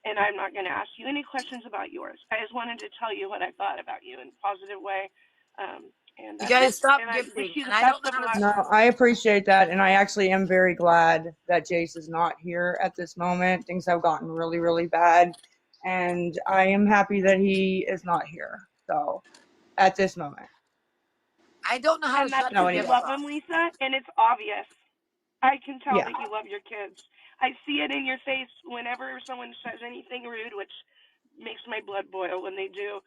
Speaker 7: And I'm not going to ask you any questions about yours. I just wanted to tell you what I thought about you in a positive way. And
Speaker 1: You
Speaker 7: that's it.
Speaker 1: guys stop
Speaker 7: And I wish
Speaker 1: gifting,
Speaker 7: you
Speaker 1: and
Speaker 7: the
Speaker 1: I
Speaker 7: best
Speaker 1: don't know
Speaker 7: of
Speaker 1: how to.
Speaker 7: luck.
Speaker 3: No, I appreciate that, and I actually am very glad that Jace is not here at this moment. Things have gotten really, really bad, and I am happy that he is not here. So, at this moment.
Speaker 1: I don't know how to
Speaker 7: And that's
Speaker 1: shut
Speaker 3: No,
Speaker 1: the
Speaker 7: because you
Speaker 3: anyway.
Speaker 1: gifts
Speaker 7: love
Speaker 1: off.
Speaker 7: them, Lisa, and it's obvious. I can tell
Speaker 3: Yeah.
Speaker 7: that you love your kids. I see it in your face whenever someone says anything rude, which makes my blood boil when they do,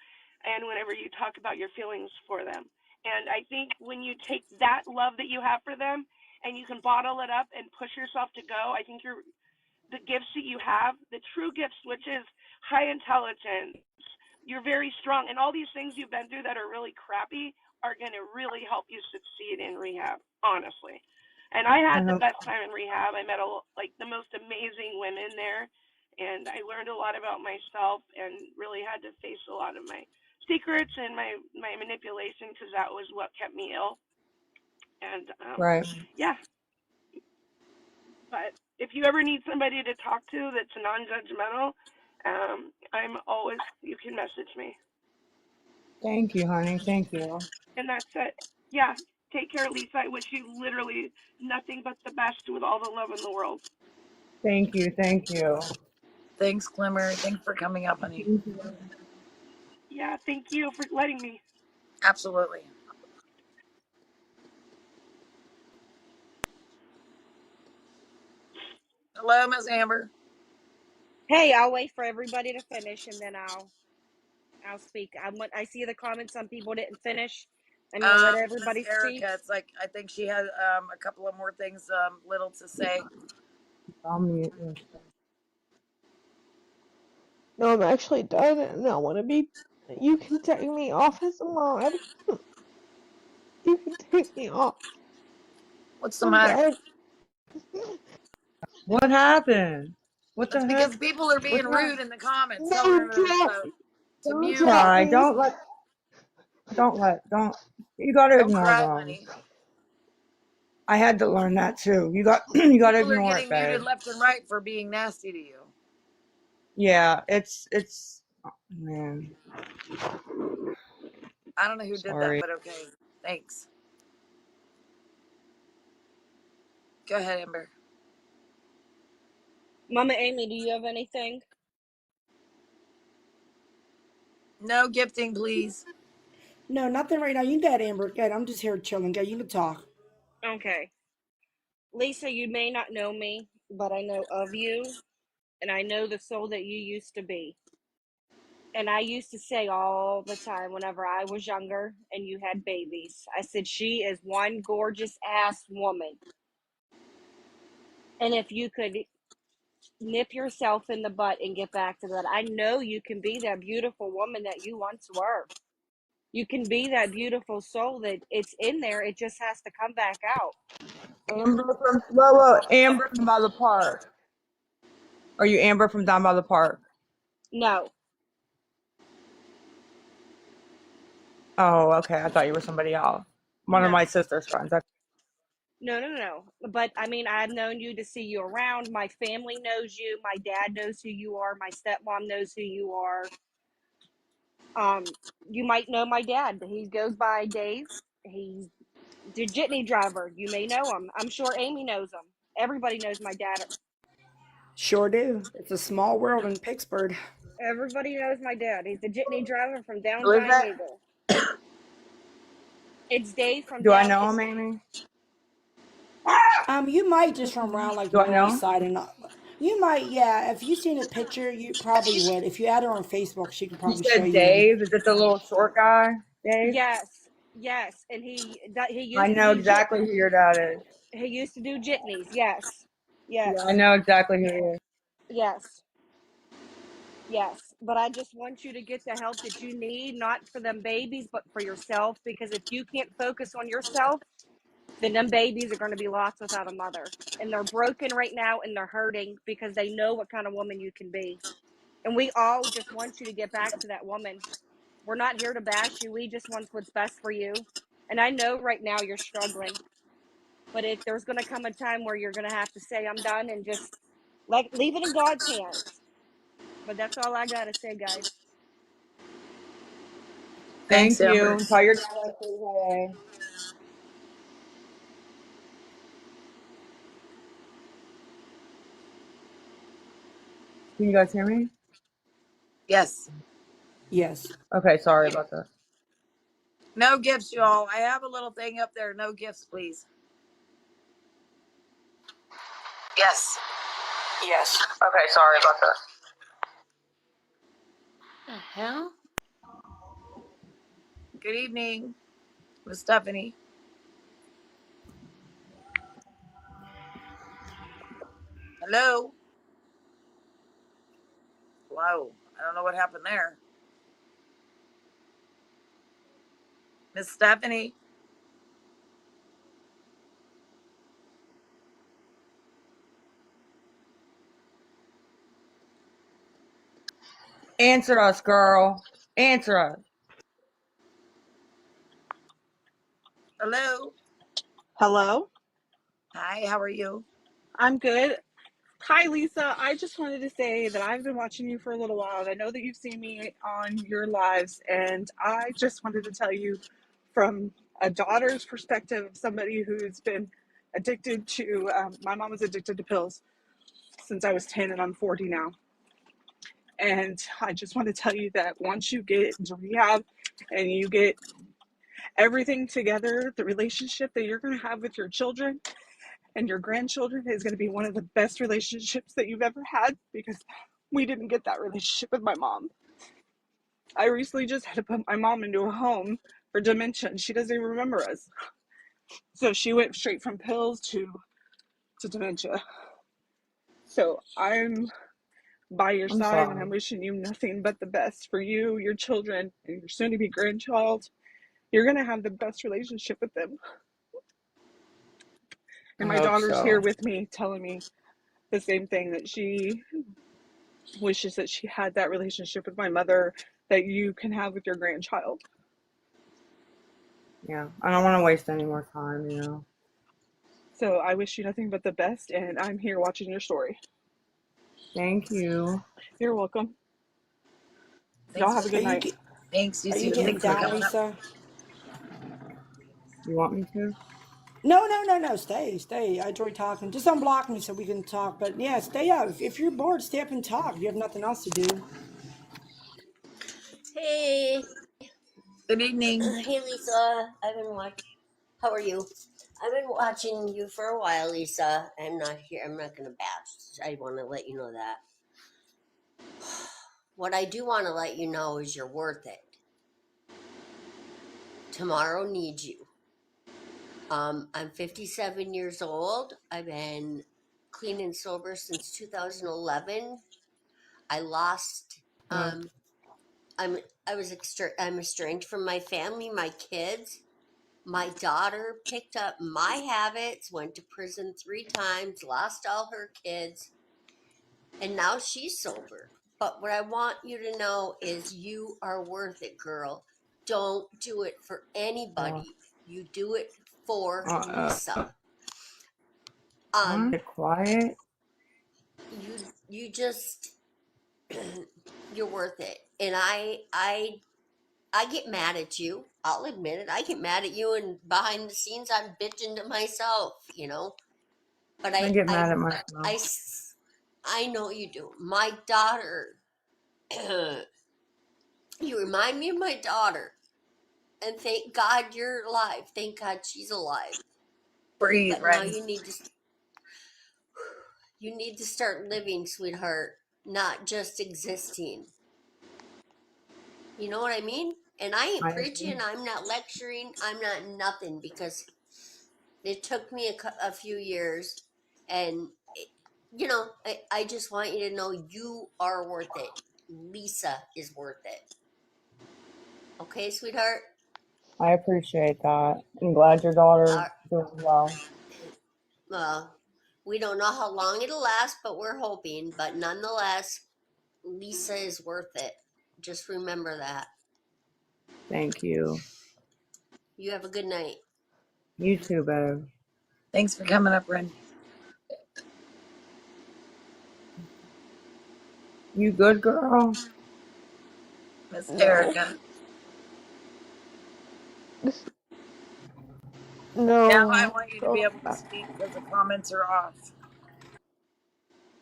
Speaker 7: and whenever you talk about your feelings for them. And I think when you take that love that you have for them and you can bottle it up and push yourself to go, I think the gifts that you have, the true gifts, which is high intelligence, you're very strong, and all these things you've been through that are really crappy are going to really help you succeed in rehab, honestly. And I
Speaker 3: I
Speaker 7: had the
Speaker 3: hope.
Speaker 7: best time in rehab. I met like the most amazing women there, and I learned a lot about myself and really had to face a lot of my secrets and my manipulation because that was what kept me ill. And
Speaker 3: Right.
Speaker 7: yeah, but if you ever need somebody to talk to that's non-judgmental, I'm always, you can message me.
Speaker 3: Thank you, honey. Thank you.
Speaker 7: And that's it. Yeah, take care, Lisa. I wish you literally nothing but the best with all the love in the world.
Speaker 3: Thank you. Thank you.
Speaker 1: Thanks, Glimmer. Thanks for coming up, honey.
Speaker 3: Thank you.
Speaker 7: Yeah, thank you for letting me.
Speaker 1: Absolutely. Hello, Miss Amber.
Speaker 8: Hey, I'll wait for everybody to finish and then I'll speak. I see the comments. Some people didn't finish. I'm gonna let
Speaker 1: Miss
Speaker 8: everybody speak.
Speaker 1: Erica, it's like I think she had a couple of more things little to say.
Speaker 3: I'll mute you.
Speaker 2: No, I'm actually done and I want to be. You can take me off as a mod. You can take me off.
Speaker 1: What's the
Speaker 2: I'm
Speaker 1: matter?
Speaker 2: done.
Speaker 3: What happened? What
Speaker 1: It's
Speaker 3: the heck?
Speaker 1: because people are
Speaker 3: What
Speaker 1: being
Speaker 3: happened?
Speaker 1: rude in the comments, telling
Speaker 2: No,
Speaker 1: her
Speaker 2: drop.
Speaker 1: to
Speaker 2: Don't
Speaker 1: mute
Speaker 2: drop
Speaker 1: it.
Speaker 3: Cry.
Speaker 2: me.
Speaker 3: Don't. You gotta
Speaker 1: Don't
Speaker 3: ignore
Speaker 1: cry,
Speaker 3: them.
Speaker 1: honey.
Speaker 3: I had to learn that too. You gotta
Speaker 1: People are
Speaker 3: ignore it,
Speaker 1: getting muted
Speaker 3: babe.
Speaker 1: left and right for being nasty to you.
Speaker 3: Yeah, oh, man.
Speaker 1: I don't know who did that,
Speaker 3: Sorry.
Speaker 1: but okay. Thanks. Go ahead, Amber.
Speaker 8: Mama Amy, do you have anything?
Speaker 1: No gifting, please.
Speaker 4: No, nothing right now. You got Amber. Good. I'm just here chilling. Good. You can talk.
Speaker 8: Okay. Lisa, you may not know me, but I know of you, and I know the soul that you used to be. And I used to say all the time whenever I was younger and you had babies, I said, she is one gorgeous ass woman. And if you could nip yourself in the butt and get back to that, I know you can be that beautiful woman that you once were. You can be that beautiful soul that it's in there. It just has to come back out.
Speaker 3: Amber from by the park. Are you Amber from down by the park?
Speaker 8: No,
Speaker 3: Oh, okay. I thought you were somebody else. One of
Speaker 8: no,
Speaker 3: my sister's friends.
Speaker 8: no. But I mean, I've known you to see you around. My family knows you. My dad knows who you are. My stepmom knows who you are. Um, you might know my dad. He goes by Dave. He's the jitney driver. You may know him. I'm sure Amy knows him. Everybody knows my dad.
Speaker 4: Sure do. It's a small world in Pittsburgh.
Speaker 8: Everybody knows my dad. He's the jitney driver from down
Speaker 3: Who is
Speaker 8: Giant
Speaker 3: that?
Speaker 8: Eagle. It's Dave from
Speaker 3: Do I
Speaker 8: down.
Speaker 3: know
Speaker 8: It's
Speaker 3: him, Amy?
Speaker 4: You might just from around like
Speaker 3: Do
Speaker 4: the
Speaker 3: I know
Speaker 4: north
Speaker 3: him?
Speaker 4: side and you might, yeah. If you seen a picture, you probably would. If you add her on Facebook, she can
Speaker 3: You
Speaker 4: probably show
Speaker 3: said
Speaker 4: you him.
Speaker 3: Dave. Is it the little short guy, Dave?
Speaker 8: yes, and he
Speaker 3: I
Speaker 8: used to
Speaker 3: know
Speaker 8: do
Speaker 3: exactly who your dad is.
Speaker 8: he used to do jitneys. Yes,
Speaker 3: Yeah, I
Speaker 8: yes,
Speaker 3: know exactly who he is.
Speaker 8: yes, yes. But I just want you to get the help that you need, not for them babies, but for yourself. Because if you can't focus on yourself, then them babies are going to be lost without a mother, and they're broken right now, and they're hurting because they know what kind of woman you can be. And we all just want you to get back to that woman. We're not here to bash you. We just want what's best for you. And I know right now you're struggling, but there's going to come a time where you're going to have to say, I'm done, and just leave it in God's hands. But that's all I got to say, guys.
Speaker 1: Thanks,
Speaker 3: Thank
Speaker 1: Amber.
Speaker 3: you. Tell your dad I said hey. Can you guys hear me?
Speaker 1: Yes.
Speaker 4: Yes.
Speaker 3: Okay, sorry about that.
Speaker 1: No gifts, y'all. I have a little thing up there. No gifts, please.
Speaker 9: Yes. Yes. Okay, sorry about that.
Speaker 1: The hell? Good evening, Miss Stephanie. Hello. Hello. I don't know what happened there. Miss Stephanie.
Speaker 3: Answer us, girl. Answer us.
Speaker 1: Hello.
Speaker 10: Hello,
Speaker 1: Hi, how are you?
Speaker 10: I'm good. Hi, Lisa. I just wanted to say that I've been watching you for a little while, and I know that you've seen me on your lives, and I just wanted to tell you from a daughter's perspective, of somebody who's been addicted to, my mom was addicted to pills since I was 10, and I'm 40 now. And I just want to tell you that once you get into rehab and you get everything together, the relationship that you're going to have with your children and your grandchildren is going to be one of the best relationships that you've ever had, because we didn't get that relationship with my mom. I recently just had to put my mom into a home for dementia, and she doesn't even remember us. So she went straight from pills to dementia. So I'm by your
Speaker 3: I'm
Speaker 10: side, and I'm
Speaker 3: sorry.
Speaker 10: wishing you nothing but the best for you, your children, and your soon to be grandchild. You're going to have the best relationship with them. And
Speaker 3: I
Speaker 10: my
Speaker 3: hope
Speaker 10: daughter's here
Speaker 3: so.
Speaker 10: with me telling me the same thing, that she wishes that she had that relationship with my mother that you can have with your grandchild.
Speaker 3: Yeah, I don't want to waste any more time, you know.
Speaker 10: So I wish you nothing but the best, and I'm here watching your story.
Speaker 3: Thank you.
Speaker 10: You're welcome. Y'all
Speaker 1: Thanks
Speaker 10: have
Speaker 1: for
Speaker 10: a
Speaker 4: Are
Speaker 10: good
Speaker 4: you
Speaker 10: night.
Speaker 4: get,
Speaker 1: thanks, you
Speaker 4: are you
Speaker 1: too.
Speaker 4: getting
Speaker 1: Thanks for
Speaker 4: down,
Speaker 1: coming up.
Speaker 4: Lisa?
Speaker 3: You want me to?
Speaker 4: No. Stay. I enjoy talking. Just unblock me so we can talk. But yeah, stay up. If you're bored, stay up and talk. If you have nothing else to do.
Speaker 9: Hey,
Speaker 1: Good evening.
Speaker 9: hey, Lisa. I've been watching. How are you? I've been watching you for a while, Lisa. I'm not here. I'm not gonna bash. I want to let you know that. What I do want to let you know is you're worth it. Tomorrow needs you. I'm 57 years old. I've been clean and sober since 2011. I lost.
Speaker 3: No.
Speaker 9: I'm. I'm estranged from my family, my kids. My daughter picked up my habits, went to prison 3 times, lost all her kids, and now she's sober. But what I want you to know is you are worth it, girl. Don't do it for
Speaker 3: Uh,
Speaker 9: anybody. You do it for
Speaker 3: uh,
Speaker 9: Lisa.
Speaker 3: I'm quiet.
Speaker 9: You just you're worth it. And I get mad at you. I'll admit it. I get mad at you, and behind the scenes I'm bitching to myself, you know. But
Speaker 3: I get mad at myself.
Speaker 9: I know you do. My daughter, you remind me of my daughter. And thank God you're alive. Thank God she's alive.
Speaker 1: Breathe,
Speaker 9: But now
Speaker 1: Ren.
Speaker 9: you need to start living, sweetheart, not just existing. You know what I mean? And I ain't
Speaker 3: I agree.
Speaker 9: preaching, I'm not lecturing, I'm not nothing, because it took me a few years. And, you know, I just want you to know you are worth it. Lisa is worth it. Okay, sweetheart?
Speaker 3: I appreciate that. I'm glad your daughter's
Speaker 9: Uh,
Speaker 3: doing well.
Speaker 9: well, we don't know how long it'll last, but we're hoping. But nonetheless, Lisa is worth it. Just remember that.
Speaker 3: Thank you.
Speaker 9: You have a good night.
Speaker 3: You too, babe.
Speaker 1: Thanks for coming up, Ren.
Speaker 3: You good, girl?
Speaker 1: Miss
Speaker 2: No.
Speaker 1: Erica. Now I
Speaker 2: No.
Speaker 1: want you to be
Speaker 2: Oh,
Speaker 1: able to speak because the comments are off.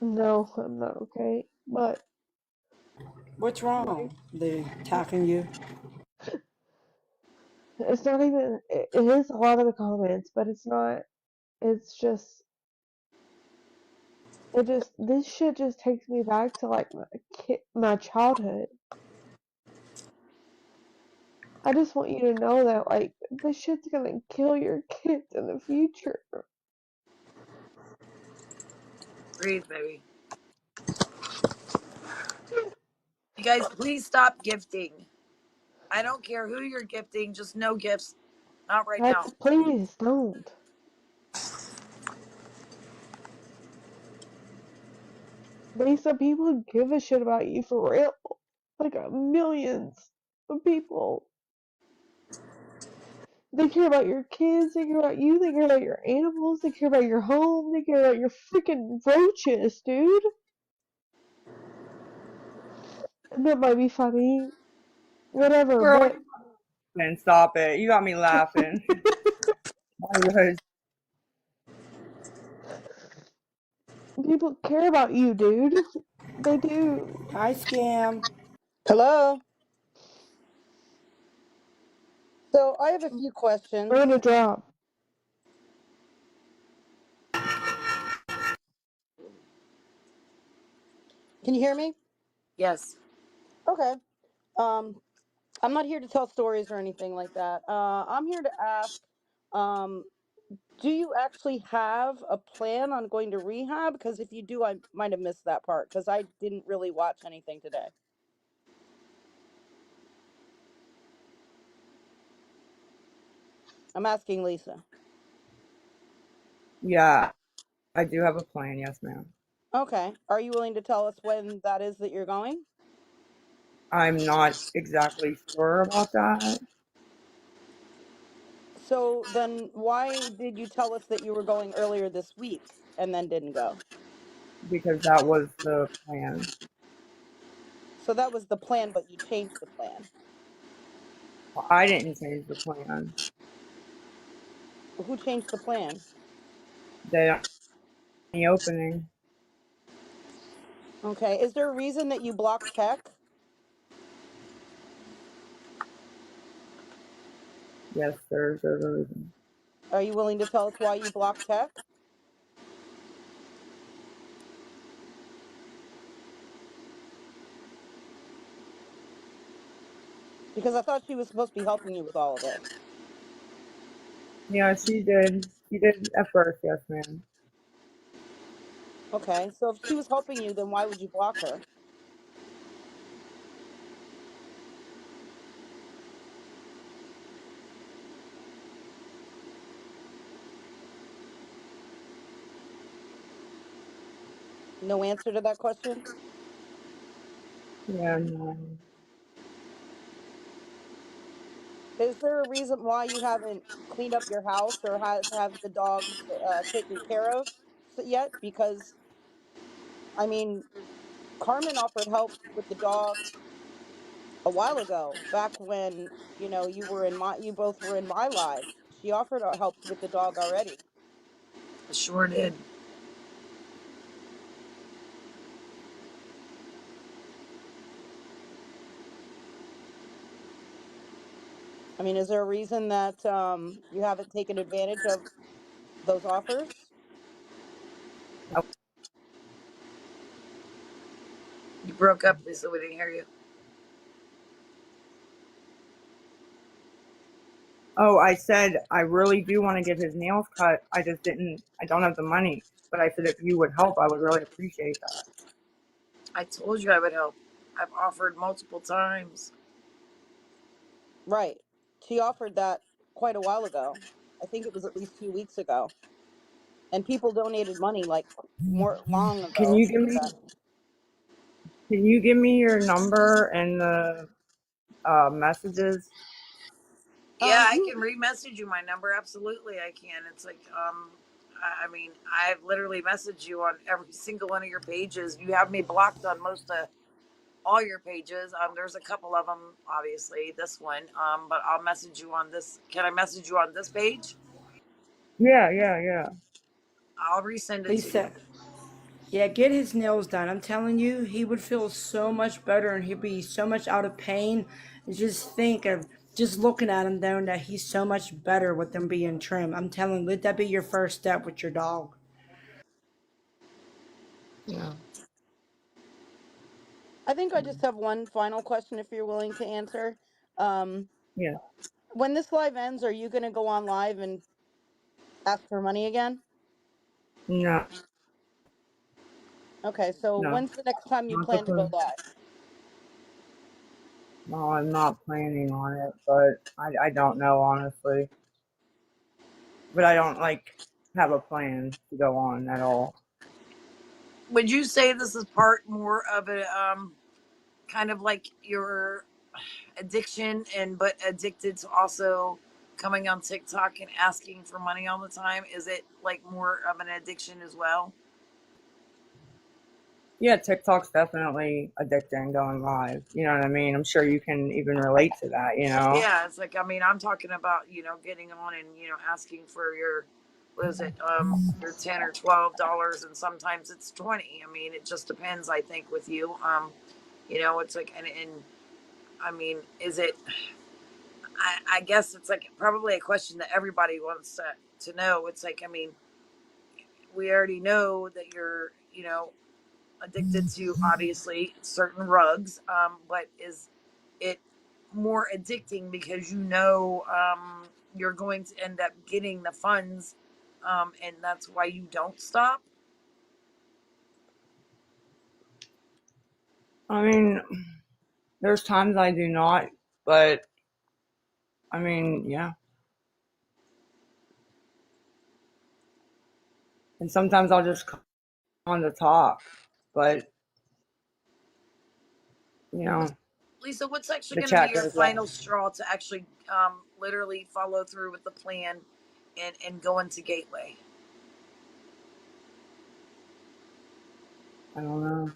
Speaker 2: no, I'm not okay. But
Speaker 4: What's
Speaker 2: my
Speaker 4: wrong? They attacking you?
Speaker 2: It's not even. It is a lot of the comments, but it's not. It's just. It just. This shit just takes me back to like my childhood. I just want you to know that like this shit's gonna kill your kids in the future.
Speaker 1: Breathe, baby. You guys, please stop gifting. I don't care who you're gifting, just no gifts. Not right now.
Speaker 2: Please don't. Lisa, people give a shit about you for real. Like millions of people. They care about your kids, they care about you, they care about your animals, they care about your home, they care about your freaking roaches, dude. And that might be funny, whatever,
Speaker 3: Girl,
Speaker 2: but
Speaker 3: and stop it. You got me laughing. I was.
Speaker 2: people care about you, dude. They do.
Speaker 4: Hi, Scam. Hello. So I have a few questions.
Speaker 2: Earn a drop.
Speaker 4: Can you hear me?
Speaker 1: Yes.
Speaker 4: Okay. Um, I'm not here to tell stories or anything like that. I'm here to ask, um, do you actually have a plan on going to rehab? Because if you do, I might have missed that part because I didn't really watch anything today. I'm asking Lisa.
Speaker 3: Yeah, I do have a plan. Yes, ma'am.
Speaker 4: Okay. Are you willing to tell us when that is that you're going?
Speaker 3: I'm not exactly sure about that
Speaker 4: So then why did you tell us that you were going earlier this week and then didn't go?
Speaker 3: because that was the plan.
Speaker 4: So that was the plan, but you changed the plan.
Speaker 3: I didn't change the plan.
Speaker 4: Who changed the plan?
Speaker 3: They don't have any opening.
Speaker 4: Okay. Is there a reason that you blocked tech?
Speaker 3: Yes, there's a reason.
Speaker 4: Are you willing to tell us why you blocked tech? Because I thought she was supposed to be helping you with all of this.
Speaker 3: Yeah, she did. She did at first. Yes, ma'am.
Speaker 4: Okay. So if she was helping you, then why would you block her? No answer to that question?
Speaker 3: Yeah, no.
Speaker 4: Is there a reason why you haven't cleaned up your house or have the dogs taken care of yet? Because, I mean, Carmen offered help with the dog a while ago, back when, you both were in my lives. She offered help with the dog already.
Speaker 1: I sure did.
Speaker 4: I mean, is there a reason that you haven't taken advantage of those offers?
Speaker 1: You broke up, Lisa. We didn't hear you.
Speaker 3: Oh, I said I really do want to get his nails cut. I just didn't. I don't have the money. But I said if you would help, I would really appreciate that.
Speaker 1: I told you I would help. I've offered multiple times.
Speaker 4: Right. She offered that quite a while ago. I think it was at least 2 weeks ago. And people donated money like more long
Speaker 3: Can
Speaker 4: ago
Speaker 3: you give
Speaker 4: for
Speaker 3: me?
Speaker 4: that.
Speaker 3: Can you give me your number and the messages?
Speaker 1: Yeah, I
Speaker 4: You
Speaker 1: can re-message you my number. Absolutely, I can. It's like, I mean, I've literally messaged you on every single one of your pages. You have me blocked on most of all your pages. There's a couple of them, obviously. This one, but I'll message you on this. Can I message you on this page?
Speaker 3: Yeah, yeah, yeah.
Speaker 1: I'll resend it to you.
Speaker 4: Lisa, yeah, get his nails done. I'm telling you, he would feel so much better and he'd be so much out of pain. Just think of Just looking at him, knowing that he's so much better with them being trim. I'm telling you, let that be your first step with your dog.
Speaker 3: Yeah.
Speaker 11: I think I just have one final question if you're willing to answer. Um,
Speaker 3: Yeah.
Speaker 11: when this live ends, are you going to go on live and ask for money again?
Speaker 3: No.
Speaker 11: Okay, so
Speaker 3: No.
Speaker 11: when's the next time you
Speaker 3: Not the
Speaker 11: plan to go
Speaker 3: clue.
Speaker 11: live?
Speaker 3: No, I'm not planning on it, but I don't know honestly. But I don't like have a plan to go on at all.
Speaker 1: Would you say this is part more of a kind of like your addiction and but addicted to also coming on TikTok and asking for money all the time? Is it like more of an addiction as well?
Speaker 3: Yeah, TikTok's definitely addicting going live. You know what I mean? I'm sure you can even relate to that, you know?
Speaker 1: Yeah, it's like I mean I'm talking about getting on and asking for your what is it your $10 or $12 and sometimes it's 20. I mean it just depends I think with you. It's like and I mean is it I guess it's like probably a question that everybody wants to know. It's like, I mean, we already know that you're, addicted to obviously certain rugs, but is it more addicting because you're going to end up getting the funds, and that's why you don't stop?
Speaker 3: I mean, there's times I do not, but I mean, yeah. And sometimes I'll just come on to talk, but you know,
Speaker 1: Lisa, what's actually
Speaker 3: the
Speaker 1: going to be
Speaker 3: chat
Speaker 1: your
Speaker 3: goes off.
Speaker 1: final straw to actually literally follow through with the plan and go into Gateway?
Speaker 3: I don't know.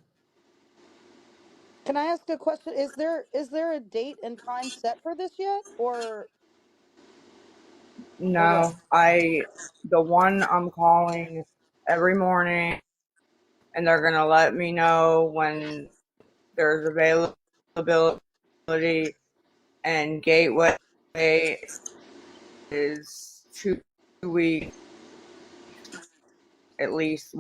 Speaker 11: Can I ask a question? Is there a date and time set for this yet, or what?
Speaker 3: No, the one I'm calling every morning, and they're gonna let me know when there's availability, and Gateway is 2 weeks at least.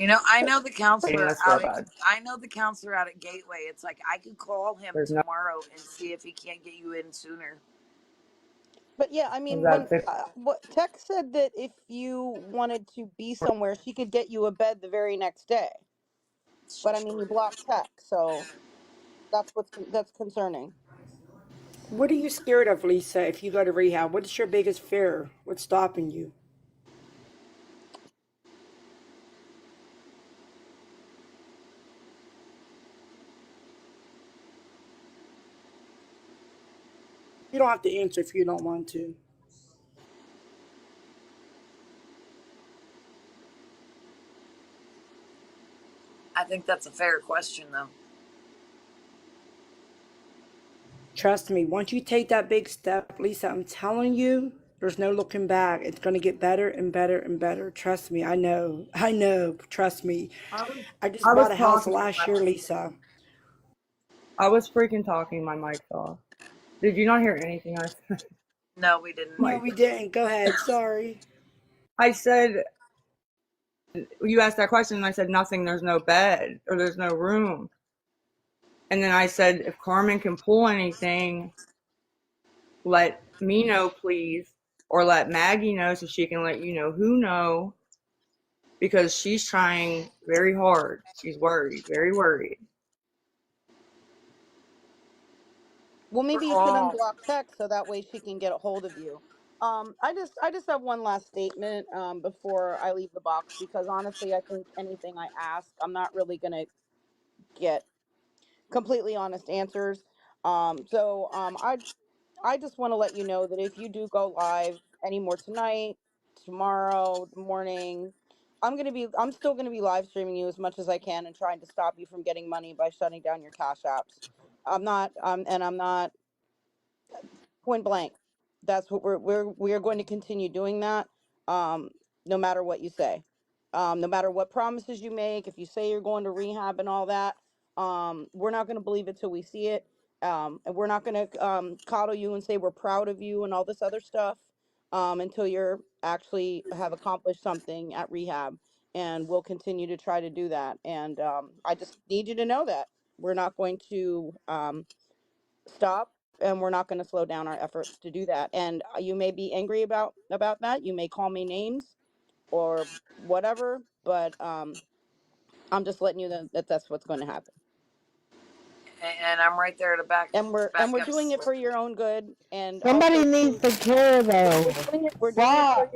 Speaker 1: I know the
Speaker 3: Waiting
Speaker 1: counselor
Speaker 3: list for
Speaker 1: out
Speaker 3: a
Speaker 1: at
Speaker 3: bed.
Speaker 1: I know the counselor out at Gateway. It's like I could call him
Speaker 3: There's no
Speaker 1: tomorrow and see if he can't get you in sooner.
Speaker 11: But yeah, I
Speaker 3: was
Speaker 11: mean,
Speaker 3: that
Speaker 11: when
Speaker 3: fixed.
Speaker 11: what Tech said that if you wanted to be somewhere, she could get you a bed the very next day. But I mean, you blocked Tech, so that's concerning.
Speaker 4: What are you scared of, Lisa, if you go to rehab? What is your biggest fear? What's stopping you? You don't have to answer if you don't want to.
Speaker 1: I think that's a fair question, though.
Speaker 4: Trust me, once you take that big step, Lisa, I'm telling you, there's no looking back. It's going to get better and better and better. Trust me, I know. I know. Trust me.
Speaker 3: I was
Speaker 4: I just
Speaker 3: I was
Speaker 4: bought a house
Speaker 3: talking.
Speaker 4: last year, Lisa.
Speaker 3: I was freaking talking. My mic's off. Did you not hear anything I said?
Speaker 1: No, we didn't.
Speaker 4: No,
Speaker 3: Mike.
Speaker 4: we didn't. Go ahead. Sorry.
Speaker 3: I said you asked that question, and I said nothing. There's no bed or there's no room. And then I said if Carmen can pull anything, let me know, please, or let Maggie know so she can let you know who know because she's trying very hard. She's worried, very worried.
Speaker 11: Well,
Speaker 1: We're
Speaker 11: maybe you should
Speaker 1: all.
Speaker 11: unblock Tech so that way she can get a hold of you. I just have one last statement before I leave the box because honestly, I think anything I ask, I'm not really gonna get completely honest answers. I just want to let you know that if you do go live any more tonight, tomorrow morning, I'm still gonna be live streaming you as much as I can and trying to stop you from getting money by shutting down your cash apps. I'm not point blank. That's what we're going to continue doing that. Um, no matter what you say, no matter what promises you make. If you say you're going to rehab and all that, we're not going to believe it till we see it. And we're not going to coddle you and say we're proud of you and all this other stuff until you're actually have accomplished something at rehab. And we'll continue to try to do that. And I just need you to know that we're not going to stop, and we're not going to slow down our efforts to do that. And you may be angry about that. You may call me names or whatever, but I'm just letting you know that that's what's going to happen.
Speaker 1: And I'm right there to back
Speaker 11: And we're
Speaker 1: up.
Speaker 11: doing it for your own good, and
Speaker 2: Somebody
Speaker 11: also
Speaker 2: needs
Speaker 11: to
Speaker 2: to care
Speaker 11: we're
Speaker 2: though.
Speaker 11: doing it
Speaker 2: Fuck.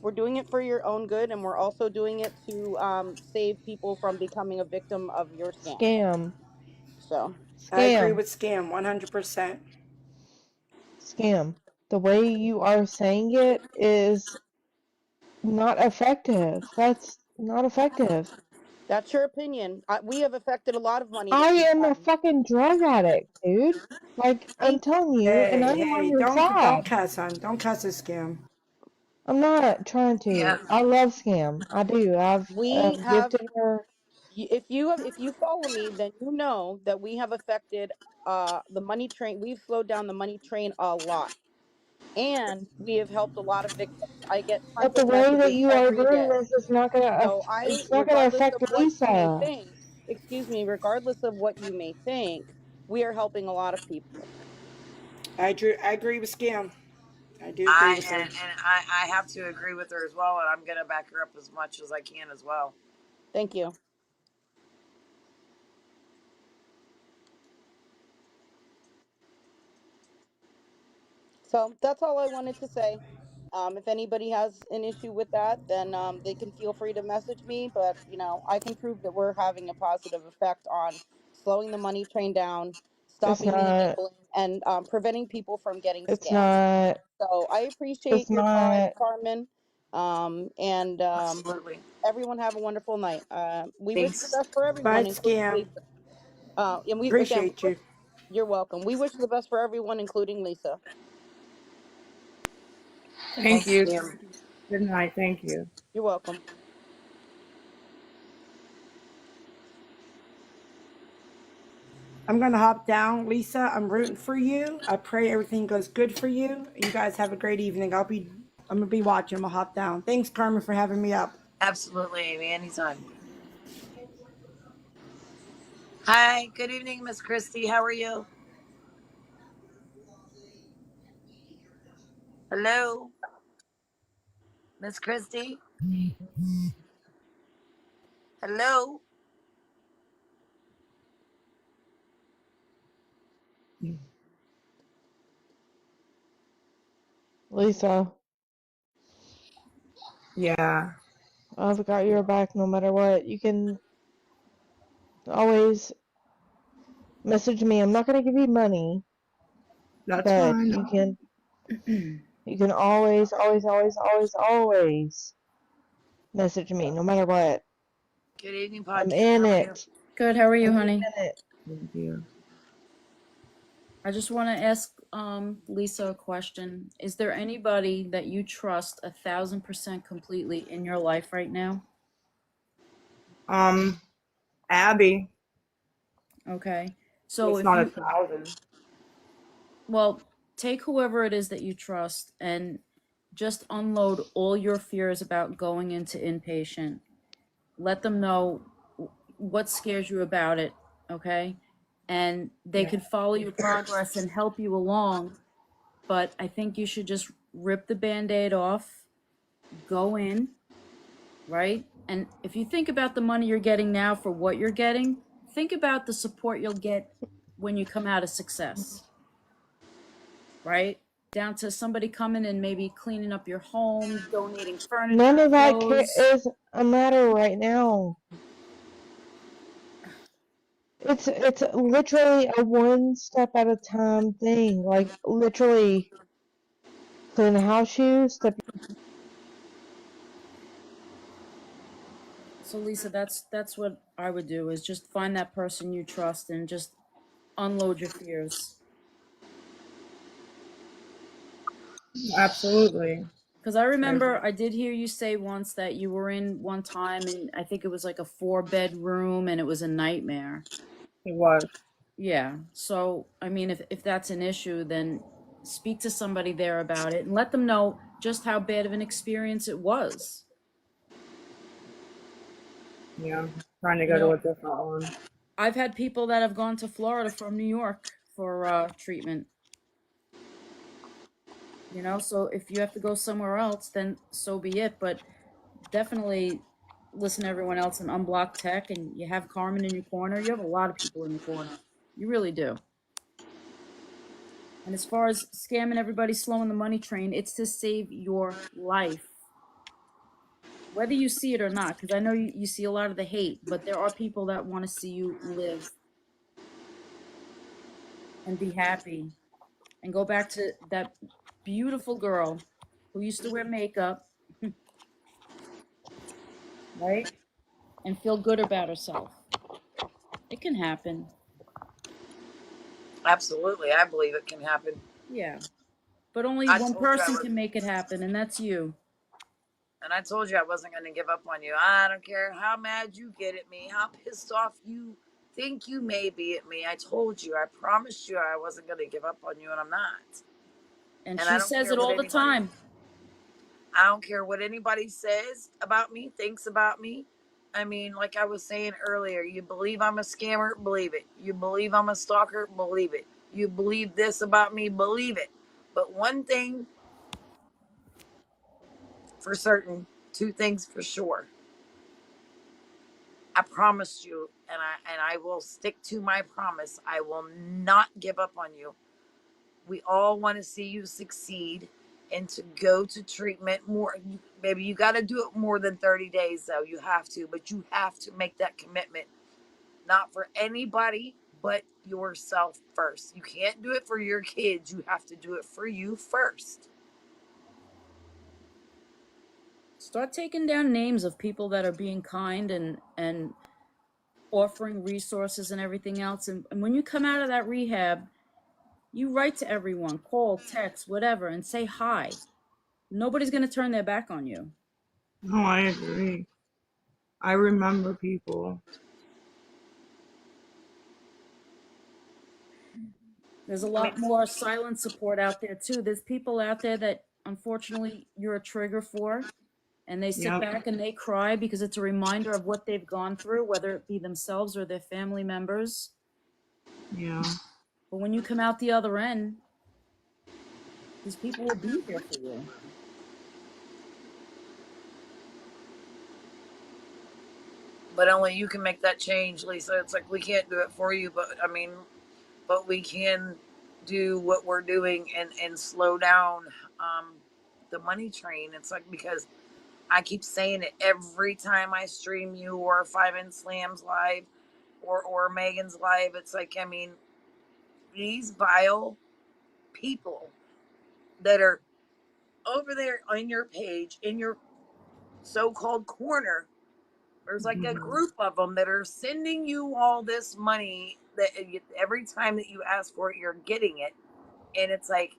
Speaker 11: we're doing it for your own good, and we're also doing it to save people from becoming a victim of your scam.
Speaker 2: Scam.
Speaker 11: So
Speaker 4: I agree
Speaker 2: Scam.
Speaker 4: with Scam 100%.
Speaker 2: Scam. The way you are saying it is not effective. That's not effective.
Speaker 11: that's your opinion. We have affected a lot of money
Speaker 2: I
Speaker 11: that you've
Speaker 2: am a
Speaker 11: gotten.
Speaker 2: fucking drug addict, dude. Like, I'm
Speaker 11: See,
Speaker 2: telling you, and
Speaker 4: Hey,
Speaker 2: I'm on
Speaker 4: hey,
Speaker 2: your
Speaker 4: don't
Speaker 2: side.
Speaker 4: cuss, hon. Don't cuss at Scam.
Speaker 2: I'm not trying
Speaker 1: Yeah.
Speaker 2: to. I love Scam. I do. I've
Speaker 11: we have
Speaker 2: gifted her.
Speaker 11: if you follow me, then you know that we have affected the money train. We've slowed down the money train a lot, and we have helped a lot of victims. I get tons
Speaker 2: But the
Speaker 11: of
Speaker 2: way that
Speaker 11: messages
Speaker 2: you are
Speaker 11: every
Speaker 2: doing
Speaker 11: day.
Speaker 2: this is not gonna.
Speaker 11: So
Speaker 2: It's not gonna
Speaker 11: regardless
Speaker 2: affect
Speaker 11: of what you may
Speaker 2: Lisa.
Speaker 11: think, excuse me, regardless of what you may think, we are helping a lot of people.
Speaker 4: I agree with Scam. I do agree
Speaker 1: I
Speaker 4: with her.
Speaker 1: and I have to agree with her as well, and I'm gonna back her up as much as I can as well.
Speaker 11: Thank you. So that's all I wanted to say. If anybody has an issue with that, then they can feel free to message me. But I can prove that we're having a positive effect on slowing the money train down,
Speaker 2: It's
Speaker 11: stopping the
Speaker 2: not.
Speaker 11: enabling, and preventing people from getting
Speaker 2: It's
Speaker 11: scammed.
Speaker 2: not.
Speaker 11: So I appreciate
Speaker 2: It's
Speaker 11: your time,
Speaker 2: not.
Speaker 11: Carmen. And
Speaker 1: Absolutely.
Speaker 11: everyone have a wonderful night. We wish the
Speaker 1: Thanks.
Speaker 11: best for
Speaker 4: Bye,
Speaker 11: everyone, including
Speaker 4: Scam.
Speaker 11: Lisa. And we again, we
Speaker 4: Appreciate
Speaker 11: wish
Speaker 4: you.
Speaker 11: you're welcome. We wish the best for everyone, including Lisa.
Speaker 3: Thank
Speaker 1: Thanks,
Speaker 3: you.
Speaker 1: Scam.
Speaker 3: Good night. Thank you.
Speaker 11: You're welcome.
Speaker 4: I'm going to hop down. Lisa, I'm rooting for you. I pray everything goes good for you. You guys have a great evening. I'm going to be watching. I'm going to hop down. Thanks, Carmen, for having me up.
Speaker 1: Absolutely, Amy. Anytime. Hi. Good evening, Miss Christie. How are you? Hello, Miss Christie. Hello.
Speaker 2: Lisa,
Speaker 3: Yeah,
Speaker 2: I've got your back no matter what. You can always message me. I'm not gonna give you money,
Speaker 3: that's
Speaker 2: but
Speaker 3: fine.
Speaker 2: you can always, always, always, always, always message me no matter what.
Speaker 1: Good evening,
Speaker 2: I'm
Speaker 1: Podcast.
Speaker 2: in
Speaker 1: How are you?
Speaker 2: it.
Speaker 12: Good. How are you,
Speaker 2: I'm
Speaker 12: honey?
Speaker 2: in it.
Speaker 3: Thank you.
Speaker 12: I just want to ask Lisa a question. Is there anybody that you trust 1,000% completely in your life right now?
Speaker 3: Um, Abby,
Speaker 12: Okay. So
Speaker 3: it's
Speaker 12: if
Speaker 3: not
Speaker 12: you,
Speaker 3: 1,000.
Speaker 12: well, take whoever it is that you trust and just unload all your fears about going into inpatient. Let them know what scares you about it, okay? And they
Speaker 3: Yeah.
Speaker 12: could follow your progress and help you along. But I think you should just rip the band-aid off, go in, right? And if you think about the money you're getting now for what you're getting, think about the support you'll get when you come out of success, right? Down to somebody coming and maybe cleaning up your home, donating
Speaker 2: None
Speaker 12: furniture,
Speaker 2: of that
Speaker 12: clothes.
Speaker 2: is a matter right now. It's literally a one step at a time thing. Like literally clean the house shoes, step.
Speaker 12: So Lisa, that's what I would do is just find that person you trust and just unload your fears.
Speaker 3: Absolutely.
Speaker 12: Because I
Speaker 3: I agree.
Speaker 12: remember I did hear you say once that you were in one time and I think it was like a 4-bedroom and it was a nightmare.
Speaker 3: It was.
Speaker 12: Yeah. So, I mean, if that's an issue, then speak to somebody there about it and let them know just how bad of an experience it was.
Speaker 3: Yeah, trying to
Speaker 12: You
Speaker 3: go to
Speaker 12: know,
Speaker 3: a different one.
Speaker 12: I've had people that have gone to Florida from New York for treatment. You know, so if you have to go somewhere else, then so be it. But definitely listen to everyone else and unblock tech, and you have Carmen in your corner. You have a lot of people in your corner. You really do. And as far as scamming everybody, slowing the money train, it's to save your life, whether you see it or not. Because I know you see a lot of the hate, but there are people that want to see you live and be happy and go back to that beautiful girl who used to wear makeup, right? And feel good about herself. It can happen.
Speaker 1: Absolutely, I believe it can happen.
Speaker 12: Yeah. But only
Speaker 1: I
Speaker 12: one
Speaker 1: told you I
Speaker 12: person
Speaker 1: was,
Speaker 12: can make it happen, and that's you.
Speaker 1: and I told you I wasn't going to give up on you. I don't care how mad you get at me, how pissed off you think you may be at me. I told you, I promised you I wasn't going to give up on you, and I'm not.
Speaker 12: And
Speaker 1: And I
Speaker 12: she
Speaker 1: don't
Speaker 12: says
Speaker 1: care
Speaker 12: it
Speaker 1: what
Speaker 12: all the
Speaker 1: anybody
Speaker 12: time.
Speaker 1: I don't care what anybody says about me, thinks about me. I mean, like I was saying earlier, you believe I'm a scammer, believe it. You believe I'm a stalker, believe it. You believe this about me, believe it. But one thing for certain, two things for sure. I promised you, and I will stick to my promise. I will not give up on you. We all want to see you succeed and to go to treatment more. Baby, you got to do it more than 30 days, though. You have to, but you have to make that commitment, not for anybody but yourself first. You can't do it for your kids. You have to do it for you first.
Speaker 12: Start taking down names of people that are being kind and offering resources and everything else. And when you come out of that rehab, you write to everyone, call, text, whatever, and say hi. Nobody's going to turn their back on you.
Speaker 3: No, I agree. I remember people.
Speaker 12: There's a
Speaker 1: I mean,
Speaker 12: lot more silent support out there, too. There's people out there that unfortunately you're a trigger for, and they sit
Speaker 3: Yep.
Speaker 12: back and they cry because it's a reminder of what they've gone through, whether it be themselves or their family members.
Speaker 3: Yeah.
Speaker 12: But when you come out the other end, these people will be here for you.
Speaker 1: but only you can make that change, Lisa. It's like we can't do it for you, but I mean, but we can do what we're doing and slow down um, the money train. It's like because I keep saying it every time I stream you or Five and Slams live or Megan's live. It's like I mean these vile people that are over there on your page in your so-called corner. There's like a
Speaker 3: Mhm.
Speaker 1: group of them that are sending you all this money that every time that you ask for it, you're getting it. And it's like,